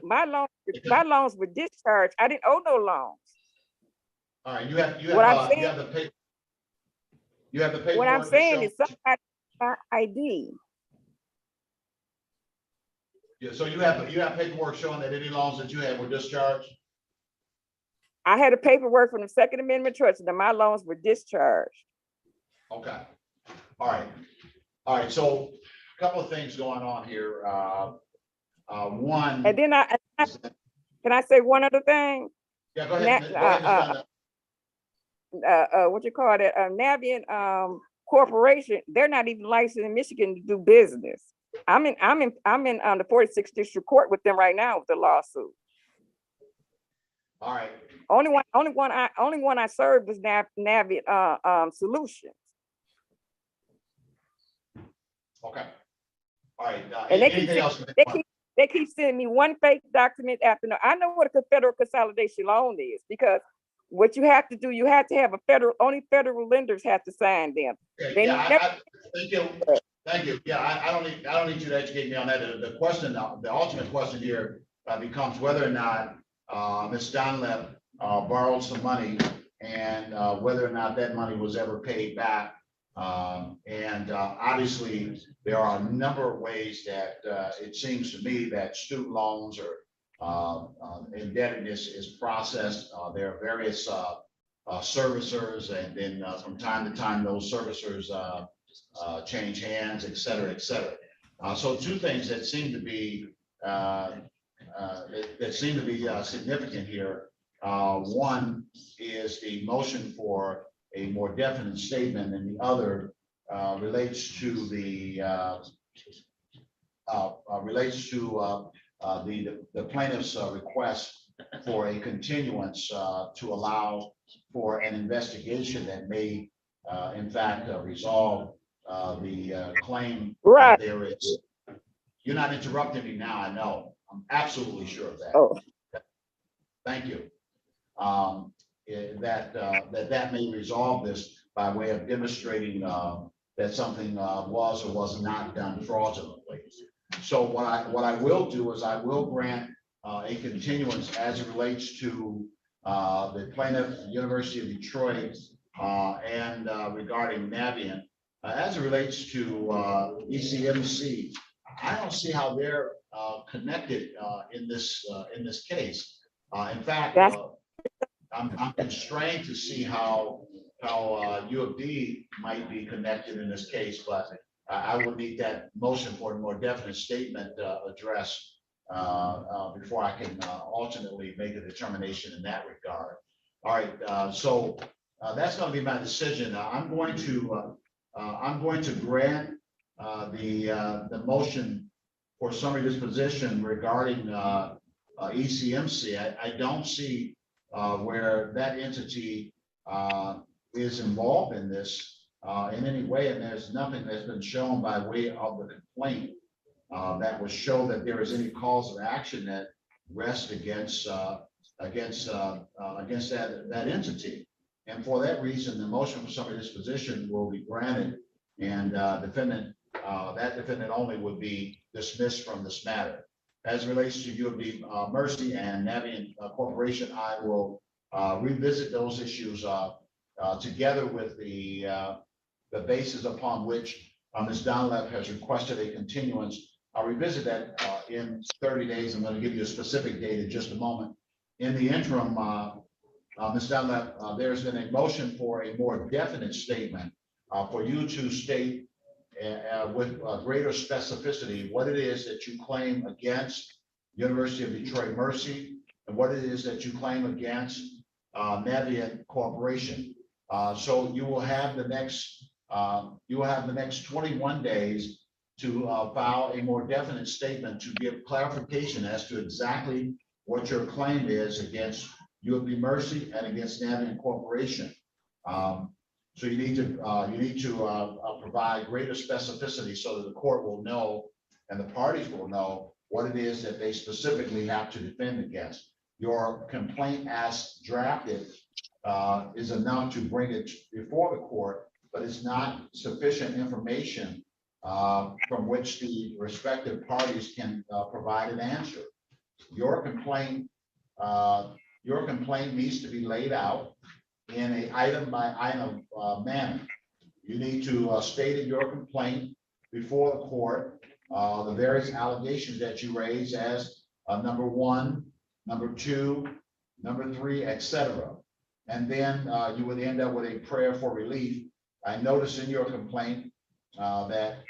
My loans were discharged. I didn't owe no loans. All right, you have the paper. You have the paper. What I'm saying is somebody my ID. Yeah, so you have paperwork showing that any loans that you had were discharged? I had a paperwork from the Second Amendment trust that my loans were discharged. Okay. All right. So a couple of things going on here. One. And then can I say one other thing? Yeah, go ahead. What you call it? Navient Corporation. They're not even licensed in Michigan to do business. I'm in the 46th District Court with them right now with the lawsuit. All right. Only one I served was Navient Solutions. Okay. All right. And Anything else? They keep sending me one fake document after another. I know what a federal consolidation loan is, because what you have to do, you have to have only federal lenders have to sign them. Okay, thank you. Yeah, I don't need you to educate me on that. The question, the ultimate question here becomes whether or not Ms. Dunlap borrowed some money, and whether or not that money was ever paid back. Obviously, there are a number of ways that it seems to me that student loans or indebtedness is processed. There are various servicers, and then from time to time, those servicers change hands, et cetera, et cetera. So two things that seem to be significant here. One is the motion for a more definite statement, and the other relates to the plaintiff's request for a continuance to allow for an investigation that may, in fact, resolve the claim. Right. There is. You're not interrupting me now. I know. I'm absolutely sure of that. Oh. Thank you. That may resolve this by way of demonstrating that something was or was not done fraudulently. So what I will do is I will grant a continuance as it relates to the plaintiff, University of Detroit, and regarding Navient. As it relates to ECMC, I don't see how they're connected in this case. In fact, I'm constrained to see how U of D might be connected in this case, but I would need that motion for a more definite statement addressed before I can ultimately make a determination in that regard. All right, so that's going to be my decision. I'm going to grant the motion for summary disposition regarding ECMC. I don't see where that entity is involved in this in any way, and there's nothing that's been shown by way of the complaint that would show that there is any cause of action that rests against that entity. And for that reason, the motion for summary disposition will be granted, and that defendant only would be dismissed from this matter. As it relates to U of D Mercy and Navient Corporation, I will revisit those issues together with the basis upon which Ms. Dunlap has requested a continuance. I'll revisit that in 30 days. I'm going to give you a specific date in just a moment. In the interim, Ms. Dunlap, there's been a motion for a more definite statement for you to state with greater specificity what it is that you claim against University of Detroit Mercy and what it is that you claim against Navient Corporation. So you will have the next 21 days to file a more definite statement to give clarification as to exactly what your claim is against U of D Mercy and against Navient Corporation. So you need to provide greater specificity so that the court will know and the parties will know what it is that they specifically have to defend against. Your complaint as drafted is enough to bring it before the court, but it's not sufficient information from which the respective parties can provide an answer. Your complaint needs to be laid out in an item by item manner. You need to state in your complaint before the court the various allegations that you raise as number 1, number 2, number 3, etc. And then you would end up with a prayer for relief. I notice in your complaint that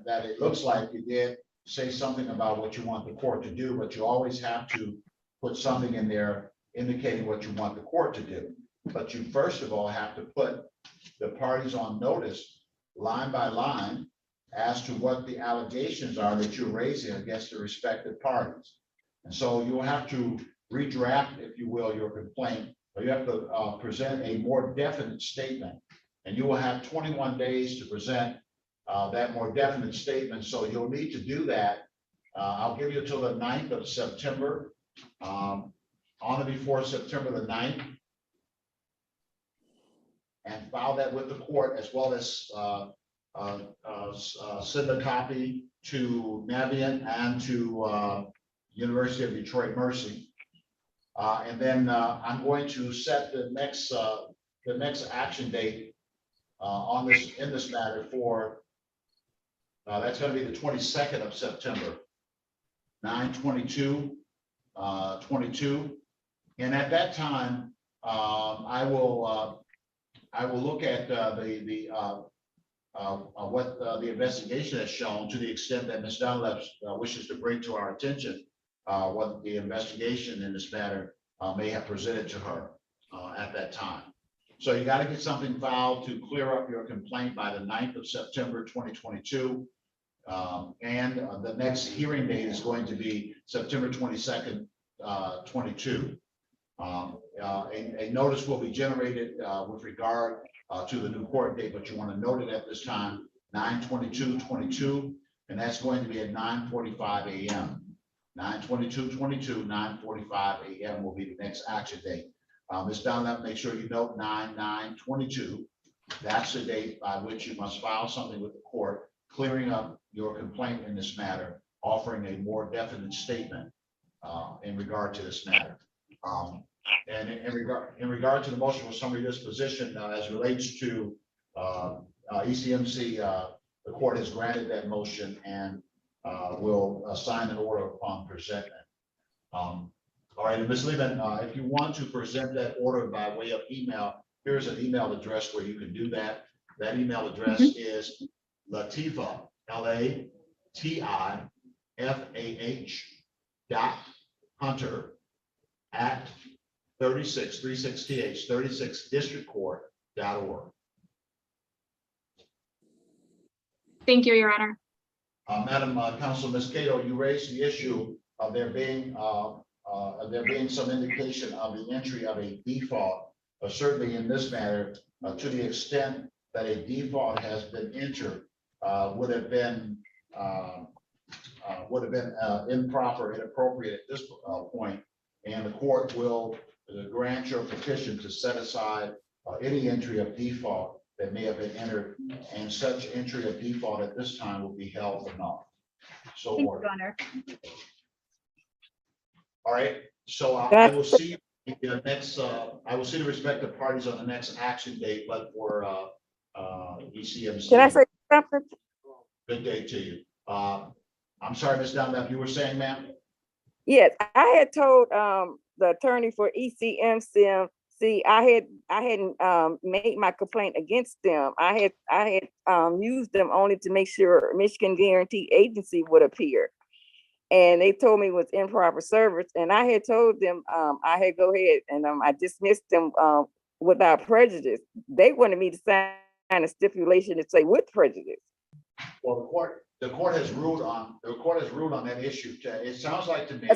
it looks like you did say something about what you want the court to do, but you always have to put something in there indicating what you want the court to do. But you first of all have to put the parties on notice line by line as to what the allegations are that you're raising against the respective parties. And so you'll have to redraft, if you will, your complaint, or you have to present a more definite statement. And you will have 21 days to present that more definite statement. So you'll need to do that. I'll give you until the 9th of September. On or before September the 9th, and file that with the court, as well as send a copy to Navient and to University of Detroit Mercy. And then I'm going to set the next action date in this matter for that's going to be the 22nd of September, 9/22/22. And at that time, I will look at what the investigation has shown, to the extent that Ms. Dunlap wishes to bring to our attention what the investigation in this matter may have presented to her at that time. So you got to get something filed to clear up your complaint by the 9th of September 2022. And the next hearing date is going to be September 22nd, 22. A notice will be generated with regard to the new court date, but you want to note it at this time, 9/22/22, and that's going to be at 9:45 a.m. 9/22/22, 9:45 a.m. will be the next action date. Ms. Dunlap, make sure you note 9/9/22. That's the date by which you must file something with the court, clearing up your complaint in this matter, offering a more definite statement in regard to this matter. And in regard to the motion for summary disposition as relates to ECMC, the court has granted that motion and will assign an order upon presentment. All right, and Ms. Lehman, if you want to present that order by way of email, here's an email address where you can do that. That email address is Latifah, LATIFAH @ 36districtcourt.org. Thank you, Your Honor. Madam Counsel, Ms. Cato, you raised the issue of there being some indication of the entry of a default. Certainly in this matter, to the extent that a default has been entered, would have been improper, inappropriate at this point, and the court will grant your petition to set aside any entry of default that may have been entered, and such entry of default at this time will be held for naught. So Thank you, ordered. Your Honor. All right, so I will see the next, I will see the respective parties on the next action date, but for ECMC. Can I say something? Good day to you. I'm sorry, Ms. Dunlap, you were saying, ma'am? Yes, I had told the attorney for ECMC, I hadn't made my complaint against them. I had used them only to make sure Michigan Guarantee Agency would appear. And they told me it was improper service, and I had told them I had go ahead and I dismissed them without prejudice. They wanted me to sign a stipulation to say with prejudice. Well, the court has ruled on that issue. It sounds like to me.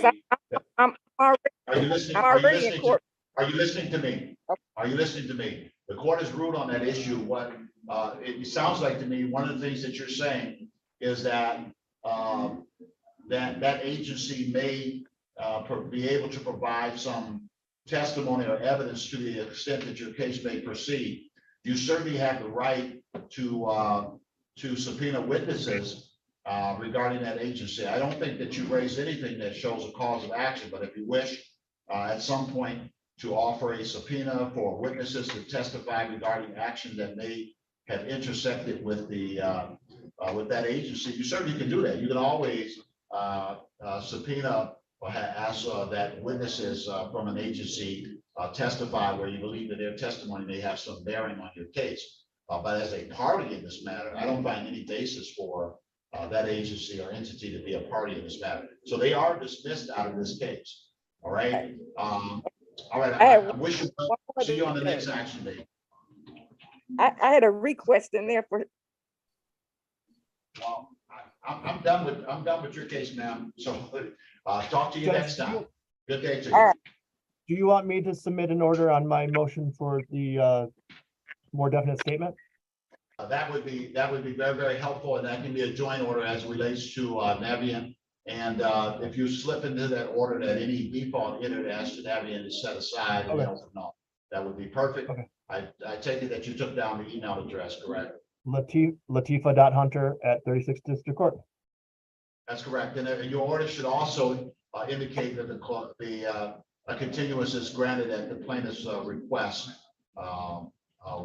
I'm already, Are you listening? I'm Are you already in listening? court. Are you listening to me? Are you listening to me? The court has ruled on that issue. What it sounds like to me, one of the things that you're saying is that that agency may be able to provide some testimony or evidence to the extent that your case may proceed. You certainly have the right to subpoena witnesses regarding that agency. I don't think that you raised anything that shows a cause of action, but if you wish at some point to offer a subpoena for witnesses to testify regarding action that may have intersected with the with that agency, you certainly can do that. You can always subpoena or ask that witnesses from an agency testify where you believe that their testimony may have some bearing on your case. But as a party in this matter, I don't find any basis for that agency or entity to be a party in this matter. So they are dismissed out of this case. All right. All right. I wish you well. See you on the next action date. I had a request in there for. Well, I'm done with your case, ma'am. So talk to you next time. Good day to you. All right. Do you want me to submit an order on my motion for the more definite statement? That would be very, very helpful, and that can be a joint order as it relates to Navient. And if you slip into that order that any default entered as to Navient is set aside, and no, that would be perfect. Okay. I take it that you took down the email address, correct? Latifah.hunter@36districtcourt. That's correct. And your order should also indicate that a continuance is granted at the plaintiff's request,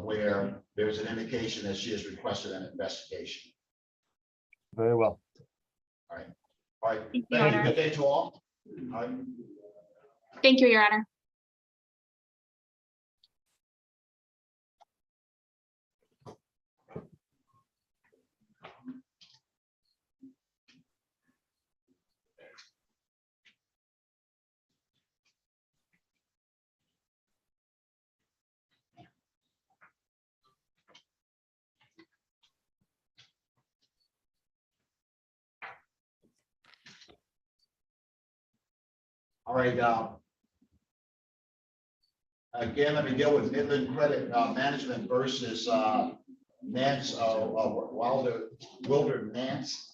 where there's an indication that she has requested an investigation. Very well. All right. All right. Thank Thank you. Good day to all. All right. Thank you, Your Honor. All right. Again, let me deal with Midland Credit Management versus Nance Wilder Nance.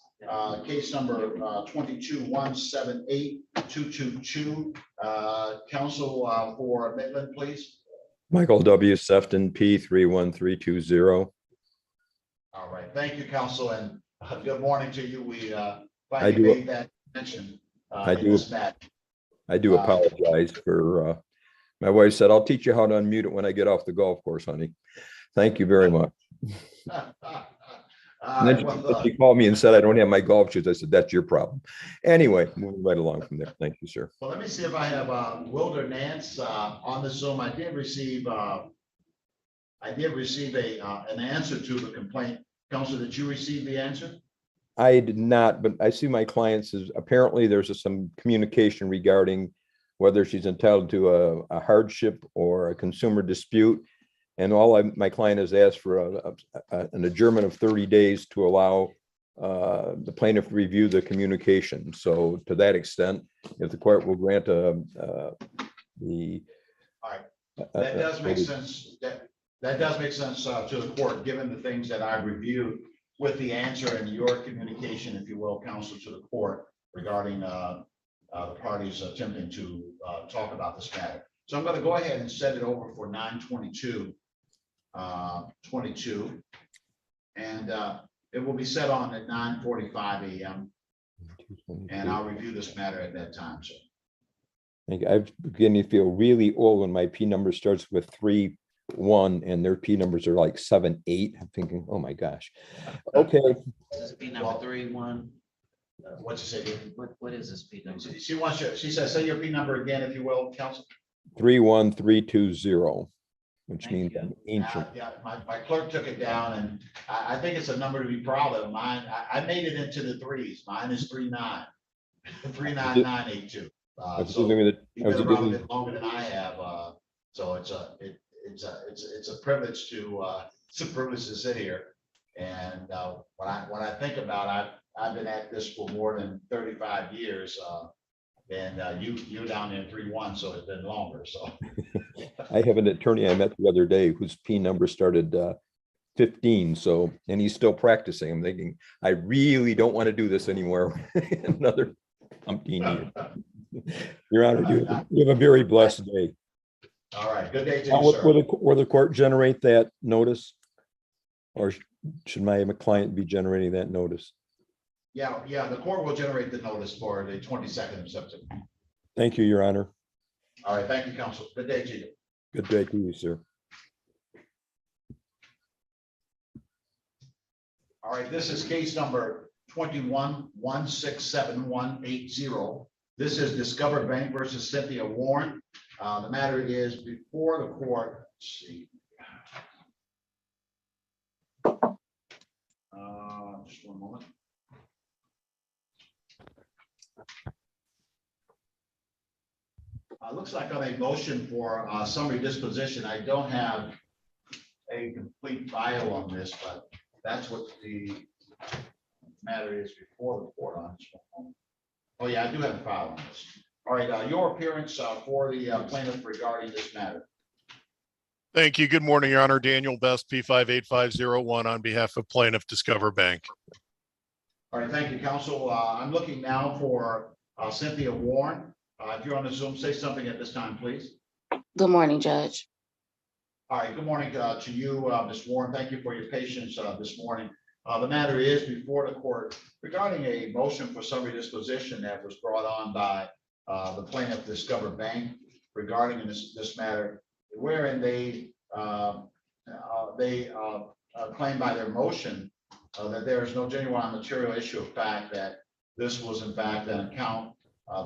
Case number 22-178-222. Counsel for Midland, please. Michael W. Sefton, P31320. All right. Thank you, Counsel, and good morning to you. We finally made that mention. I do apologize for my wife said, I'll teach you how to unmute it when I get off the golf course, honey. Thank you very much. And then she called me and said, I don't have my golf shoes. I said, that's your problem. Anyway, moving right along from there. Thank you, sir. Well, let me see if I have Wilder Nance on the Zoom. I did receive I did receive an answer to the complaint. Counsel, did you receive the answer? I did not, but I see my clients is apparently there's some communication regarding whether she's entitled to a hardship or a consumer dispute. And my client has asked for an adjournment of 30 days to allow the plaintiff to review the communication. So to that extent, if the court will grant All right. That does make sense. That does make sense to the court, given the things that I reviewed with the answer and your communication, if you will, counsel, to the court regarding the parties attempting to talk about this matter. So I'm going to go ahead and send it over for 9/22/22, and it will be set on at 9:45 a.m. and I'll review this matter at that time, sir. I'm beginning to feel really old when my P number starts with 3-1 and their P numbers are like 7-8. I'm thinking, oh my gosh. Okay. This is P number 3-1. What's it say? What is this P number? She wants you, she says, say your P number again, if you will, counsel. 31320, which Thank means you. I'm ancient. Yeah, my clerk took it down, and I think it's a number to be proud of. Mine, I made it into the threes. Mine is 39, 39982. So you've been around a bit longer than I have. So it's a privilege to sit here. And when I think about it, I've been at this for more than 35 years. And you're down there in 3-1, so it's been longer. So I have an attorney I met the other day whose P number started 15. So, and he's still practicing. I'm thinking, I really don't want to do this anymore. Another umpteen years. Your Honor, you have a very blessed day. all right, good day to you, sir. Will the court generate that notice? Or should my client be generating that notice? Yeah, the court will generate the notice for the 22nd of September. Thank you, Your Honor. All right, thank you, counsel. Good day to you. Good day to you, sir. All right, this is case number 21-167180. This is Discover Bank versus Cynthia Warren. The matter is before the court. Let's see. Just one moment. Looks like on a motion for summary disposition, I don't have a complete file on this, but that's what the matter is before the court on this one. Oh yeah, I do have a file on this. All right, your appearance for the plaintiff regarding this matter. Thank you. Good morning, Your Honor. Daniel Best, P58501 on behalf of Plaintiff Discover Bank. All right, thank you, counsel. I'm looking now for Cynthia Warren. If you're on the Zoom, say something at this time, please. Good morning, Judge. All right, good morning to you, Ms. Warren. Thank you for your patience this morning. The matter is before the court regarding a motion for summary disposition that was brought on by the plaintiff Discover Bank regarding this matter, wherein they claim by their motion that there is no genuine material issue of fact that this was in fact an account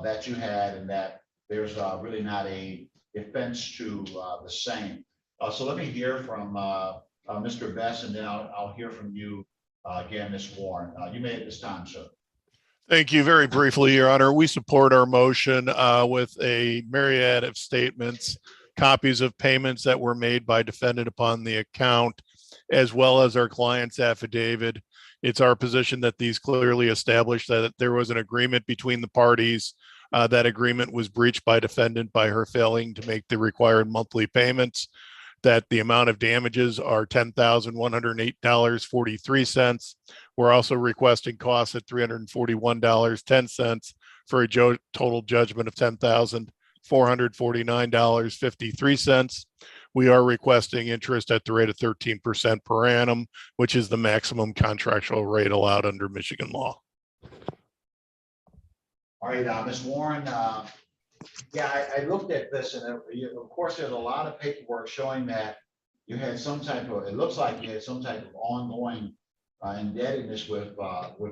that you had, and that there's really not a defense to the same. So let me hear from Mr. Best, and then I'll hear from you again, Ms. Warren. You may at this time, sir. Thank you. Very briefly, Your Honor, we support our motion with a myriad of statements, copies of payments that were made by defendant upon the account, as well as our client's affidavit. It's our position that these clearly established that there was an agreement between the parties. That agreement was breached by defendant by her failing to make the required monthly payments, that the amount of damages are $10,108.43. We're also requesting costs at $341.10 for a total judgment of $10,449.53. We are requesting interest at the rate of 13% per annum, which is the maximum contractual rate allowed under Michigan law. All right, Ms. Warren. Yeah, I looked at this, and of course, there's a lot of paperwork showing that you had some type of, it looks like you had some type of ongoing indebtedness with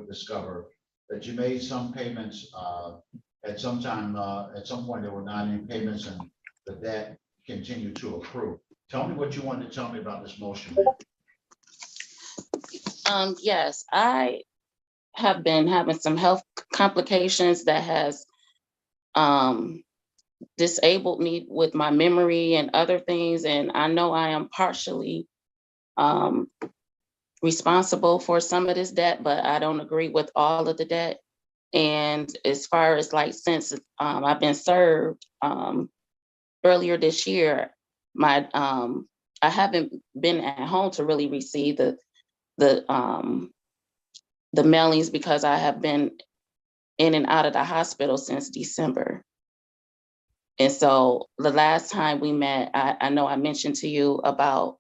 Discover, that you made some payments at some time, at some point there were not any payments, and the debt continued to accrue. Tell me what you wanted to tell me about this motion. Yes, I have been having some health complications that has disabled me with my memory and other things. And I know I am partially responsible for some of this debt, but I don't agree with all of the debt. And as far as like, since I've been served earlier this year, my I haven't been at home to really receive the mailings because I have been in and out of the hospital since December. And so the last time we met, I know I mentioned to you about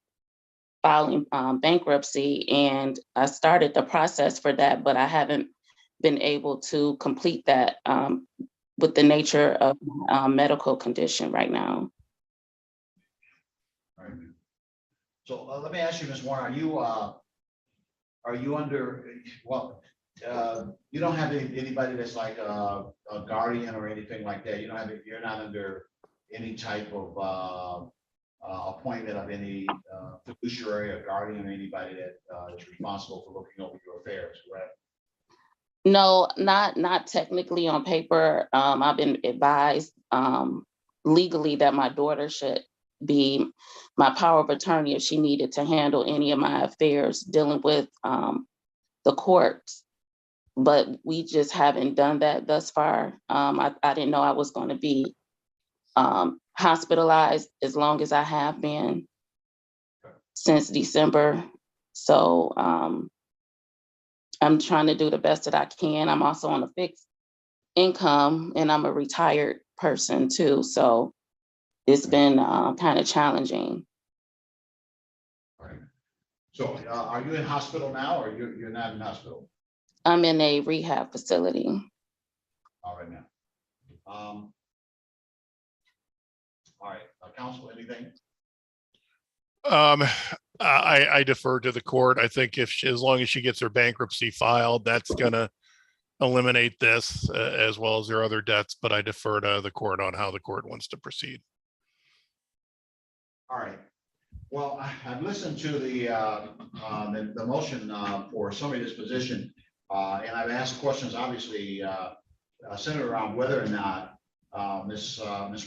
filing bankruptcy, and I started the process for that, but I haven't been able to complete that with the nature of medical condition right now. All right. So let me ask you, Ms. Warren, are you under, well, you don't have anybody that's like a guardian or anything like that? You don't have, you're not under any type of appointment of any fiduciary or guardian or anybody that is responsible for looking over your affairs, correct? No, not technically on paper. I've been advised legally that my daughter should be my power of attorney if she needed to handle any of my affairs dealing with the courts. But we just haven't done that thus far. I didn't know I was going to be hospitalized as long as I have been since December. So I'm trying to do the best that I can. I'm also on a fixed income and I'm a retired person too. So it's been kind of challenging. All right. So are you in hospital now or you're not in hospital? I'm in a rehab facility. All right now. All right, counsel, anything? I defer to the court. I think if she, as long as she gets her bankruptcy filed, that's gonna eliminate this as well as their other debts, but I defer to the court on how the court wants to proceed. All right. Well, I've listened to the motion for summary disposition, and I've asked questions, obviously, centered around whether or not Ms.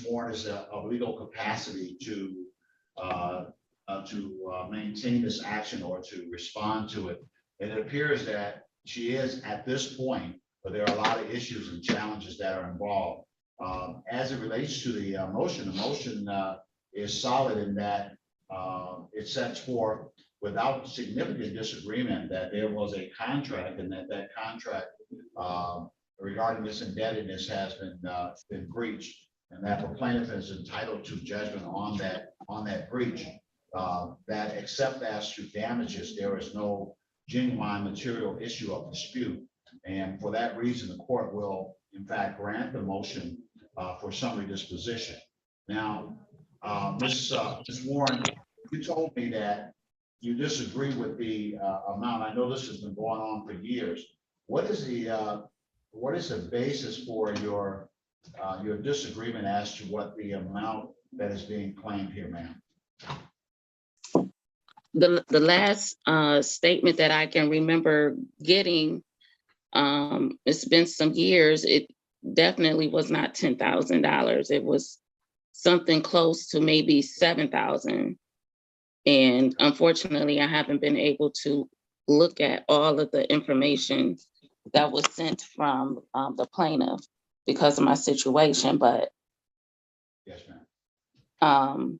Warren is of legal capacity to maintain this action or to respond to it. And it appears that she is at this point, but there are a lot of issues and challenges that are involved. As it relates to the motion is solid in that it sets forth without significant disagreement that there was a contract and that contract regarding this indebtedness has been breached, and that the plaintiff is entitled to judgment on that breach. That except as to damages, there is no genuine material issue of dispute, and for that reason, the court will in fact grant the motion for summary disposition. Now, Ms. Warren, you told me that you disagree with the amount. I know this has been going on for years. What is the basis for your disagreement as to what the amount that is being claimed here, ma'am? The last statement that I can remember getting, it's been some years, it definitely was not $10,000. It was something close to maybe 7,000. And unfortunately, I haven't been able to look at all of the information that was sent from the plaintiff because of my situation, but yes, ma'am.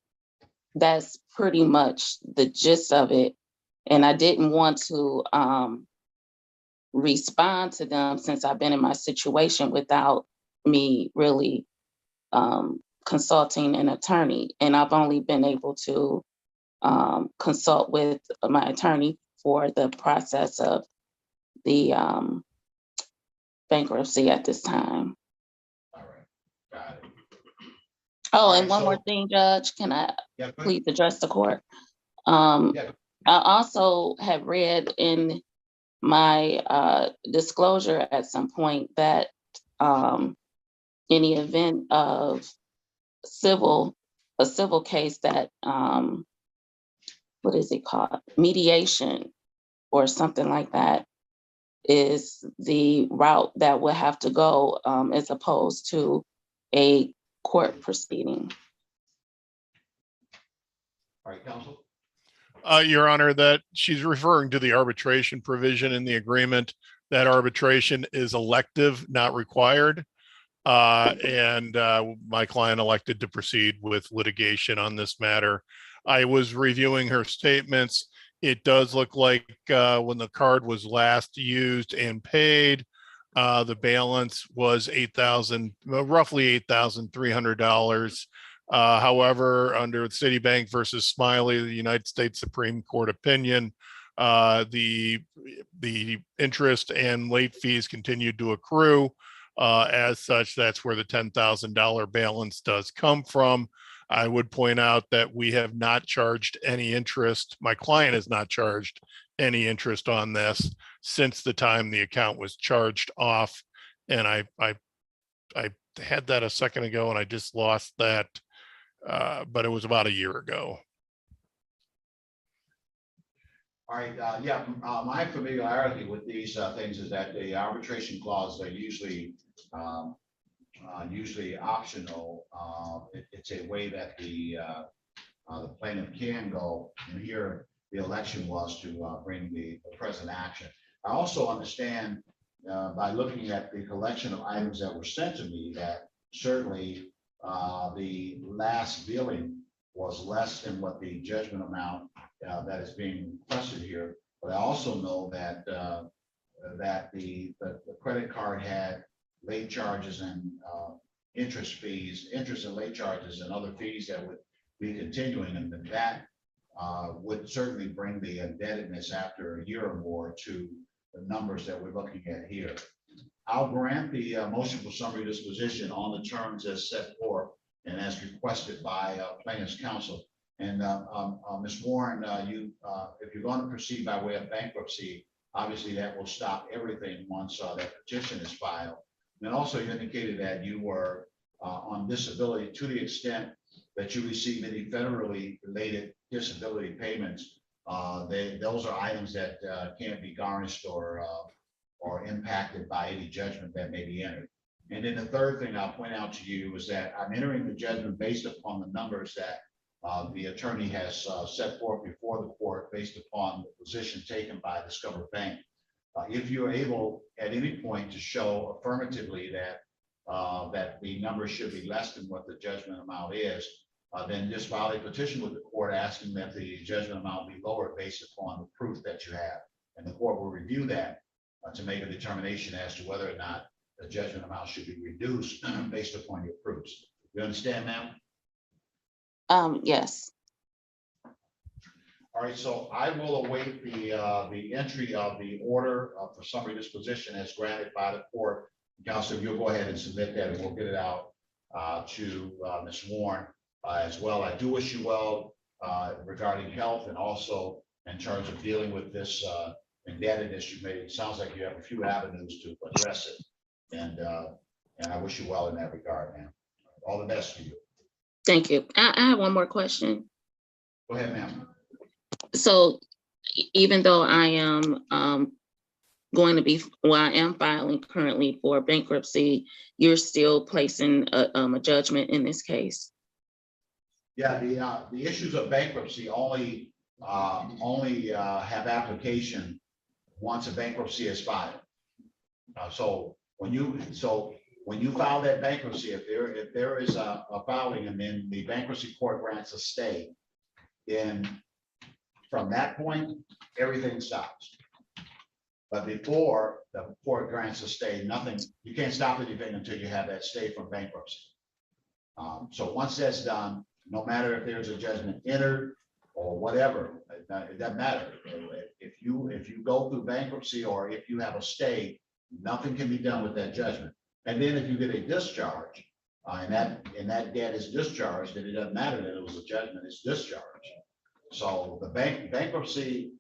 That's pretty much the gist of it. And I didn't want to respond to them since I've been in my situation without me really consulting an attorney. And I've only been able to consult with my attorney for the process of the bankruptcy at this time. All right, got it. Oh, All and right, one more thing, Judge, can I please address the court? Yeah. I also have read in my disclosure at some point that in the event of a civil case that what is it called? Mediation or something like that is the route that would have to go as opposed to a court proceeding. All right, counsel. Your Honor, that she's referring to the arbitration provision in the agreement. That arbitration is elective, not required. And my client elected to proceed with litigation on this matter. I was reviewing her statements. It does look like when the card was last used and paid, the balance was roughly $8,300. However, under Citibank versus Smiley, the United States Supreme Court opinion, the interest and late fees continued to accrue. As such, that's where the $10,000 balance does come from. I would point out that we have not charged any interest. My client has not charged any interest on this since the time the account was charged off. And I had that a second ago and I just lost that, but it was about a year ago. All right, yeah, my familiarity with these things is that the arbitration clauses are usually optional. It's a way that the plaintiff can go, and here the election was to bring the present action. I also understand by looking at the collection of items that were sent to me that certainly the last billing was less than what the judgment amount that is being requested here. But I also know that that the credit card had late charges and interest and late charges and other fees that would be continuing, and that would certainly bring the indebtedness after a year or more to the numbers that we're looking at here. I'll grant the motion for summary disposition on the terms as set forth and as requested by plaintiff's counsel. And Ms. Warren, if you're going to proceed by way of bankruptcy, obviously that will stop everything once that petition is filed. And also you indicated that you were on disability to the extent that you receive any federally related disability payments. Those are items that can't be garnished or impacted by any judgment that may be entered. And then the third thing I'll point out to you is that I'm entering the judgment based upon the numbers that the attorney has set forth before the court based upon the position taken by Discover Bank. If you're able at any point to show affirmatively that that the number should be less than what the judgment amount is, then just file a petition with the court asking that the judgment amount be lowered based upon the proof that you have. And the court will review that to make a determination as to whether or not the judgment amount should be reduced based upon your proofs. You understand, ma'am? Yes. All right, so I will await the entry of the order for summary disposition as granted by the court. Counselor, you'll go ahead and submit that, and we'll get it out to Ms. Warren as well. I do wish you well regarding health and also in terms of dealing with this indebtedness you made. It sounds like you have a few avenues to address it, and I wish you well in that regard, ma'am. All the best to you. Thank you. I have one more question. Go ahead, ma'am. So even though I am I am filing currently for bankruptcy, you're still placing a judgment in this case? Yeah, the issues of bankruptcy only have application once a bankruptcy is filed. So when you file that bankruptcy, if there is a filing and then the bankruptcy court grants a stay, then from that point, everything stops. But before the court grants a stay, you can't stop anything until you have that stay from bankruptcy. So once that's done, no matter if there's a judgment entered or whatever, it doesn't matter. If you go through bankruptcy or if you have a stay, nothing can be done with that judgment. And then if you get a discharge, and that debt is discharged, then it doesn't matter that it was a judgment, it's discharged. So the bankruptcy,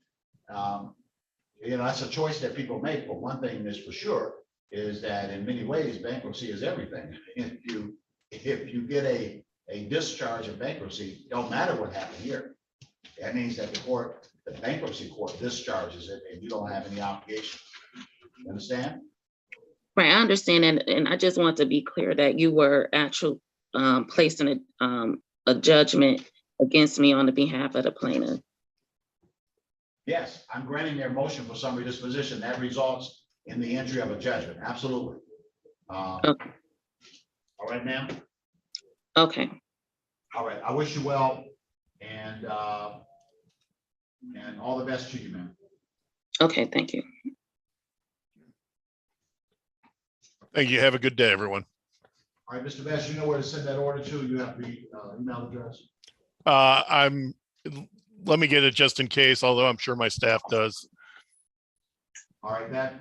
that's a choice that people make. But one thing is for sure is that in many ways, bankruptcy is everything. If you get a discharge of bankruptcy, it don't matter what happened here. That means that the court, the bankruptcy court discharges it and you don't have any obligation. You understand? Right, I understand, and I just want to be clear that you were actually placing a judgment against me on the behalf of the plaintiff. Yes, I'm granting their motion for summary disposition. That results in the entry of a judgment. Absolutely. Okay. All right, ma'am. Okay. All right. I wish you well and all the best to you, ma'am. Okay, thank you. Thank you. Have a good day, everyone. All right, Mr. Bass, you know where to send that order to? You have the email address? Let me get it just in case, although I'm sure my staff does. All right, that's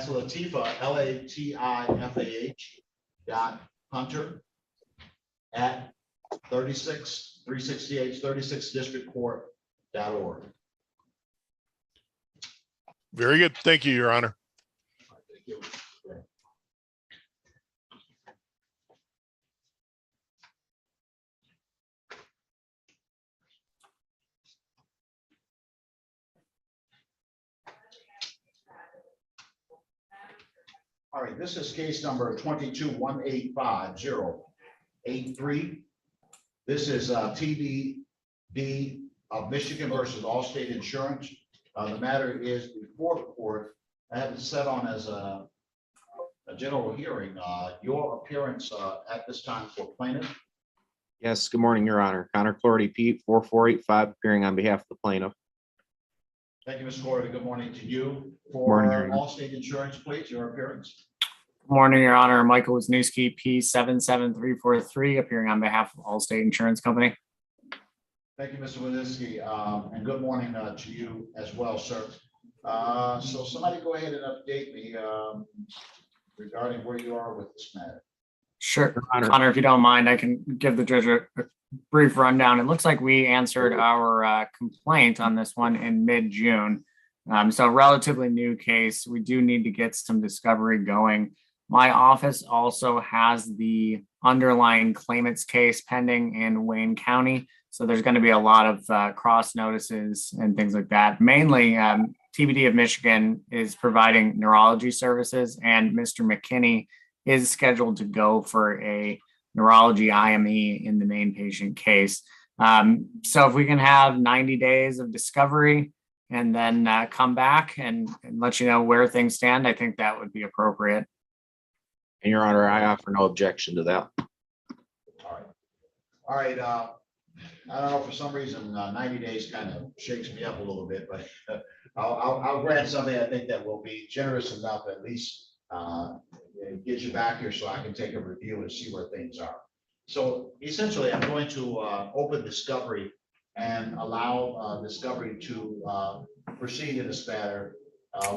Latifah, Latifah .Hunter at 36district.org. Very good. Thank you, Your Honor. Thank you. All right, this is case number 22-185-083. This is TBD of Michigan versus Allstate Insurance. The matter is before the court. I have it set on as a general hearing. Your appearance at this time for plaintiff. Yes, good morning, Your Honor. Connor Clardy, Pete, 4485, appearing on behalf of the plaintiff. Thank you, Mr. Corey. Good morning to you. For Morning, Your Honor. Allstate Insurance, please, your appearance. Good morning, Your Honor. Michael Wisniewski, P77343, appearing on behalf of Allstate Insurance Company. Thank you, Mr. Winsky, and good morning to you as well, sir. So somebody go ahead and update me regarding where you are with this matter. Sure, Connor, if you don't mind, I can give the judge a brief rundown. It looks like we answered our complaint on this one in mid-June. So relatively new case. We do need to get some discovery going. My office also has the underlying claimants case pending in Wayne County. So there's going to be a lot of cross notices and things like that. Mainly, TBD of Michigan is providing neurology services, and Mr. McKinney is scheduled to go for a neurology IME in the main patient case. So if we can have 90 days of discovery and then come back and let you know where things stand, I think that would be appropriate. And Your Honor, I offer no objection to that. All right. I don't know, for some reason, 90 days kind of shakes me up a little bit, but I'll grant something I think that will be generous enough, at least get you back here so I can take a review and see where things are. So essentially, I'm going to open discovery and allow discovery to proceed in this matter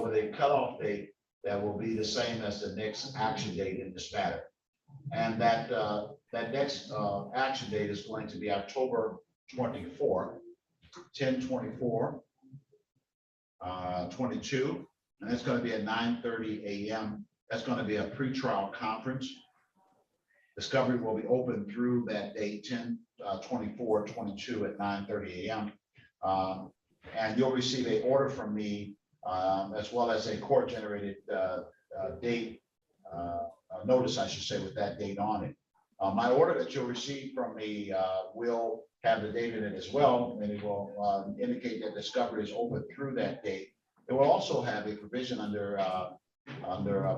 with a cutoff date that will be the same as the next action date in this matter. And that next action date is going to be October 24, 10/24/22, and it's going to be at 9:30 a.m. That's going to be a pretrial conference. Discovery will be open through that date, 10/24/22 at 9:30 a.m. And you'll receive an order from me as well as a court-generated date notice, I should say, with that date on it. My order that you'll receive from me will have the date in it as well, and it will indicate that discovery is open through that date. It will also have a provision under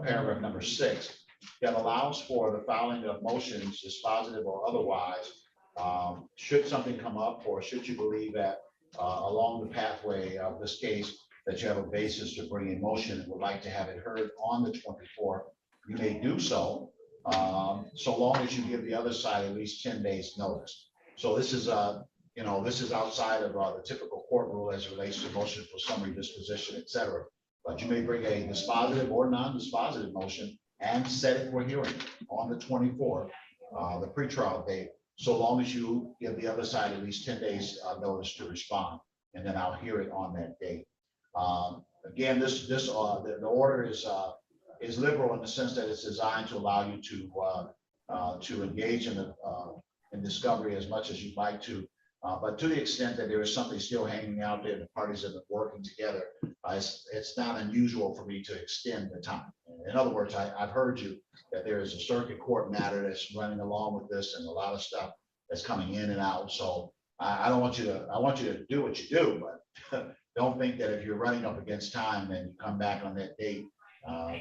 paragraph number 6 that allows for the filing of motions, dispositive or otherwise, should something come up, or should you believe that along the pathway of this case that you have a basis to bring a motion and would like to have it heard on the 24th, you may do so, so long as you give the other side at least 10 days notice. So this is this is outside of the typical court rule as it relates to motion for summary disposition, et cetera. But you may bring a dispositive or non-dispositive motion and set it for hearing on the 24th, the pretrial date, so long as you give the other side at least 10 days notice to respond, and then I'll hear it on that date. Again, the order is liberal in the sense that it's designed to allow you to engage in discovery as much as you'd like to. But to the extent that there is something still hanging out there, the parties have been working together, it's not unusual for me to extend the time. In other words, I've heard you that there is a circuit court matter that's running along with this and a lot of stuff that's coming in and out. So I want you to do what you do, but don't think that if you're running up against time and you come back on that date,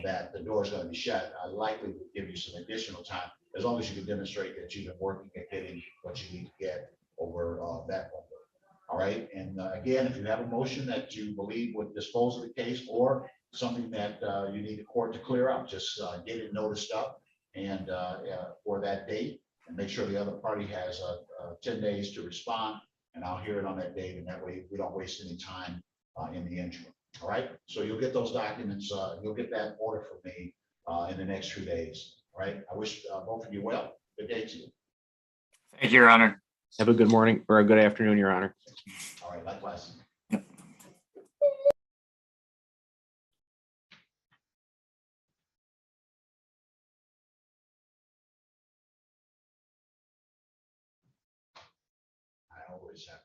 that the door is going to be shut. I likely would give you some additional time as long as you can demonstrate that you've been working at getting what you need to get over that one. All right. And again, if you have a motion that you believe would dispose of the case or something that you need the court to clear up, just get it noticed up and for that date, and make sure the other party has 10 days to respond, and I'll hear it on that date, and that way we don't waste any time in the interim. All right. So you'll get those documents. You'll get that order from me in the next few days. All right. I wish both of you well. Good day to you. Thank you, Your Honor. Have a good morning or a good afternoon, Your Honor. All right. Likewise. I always have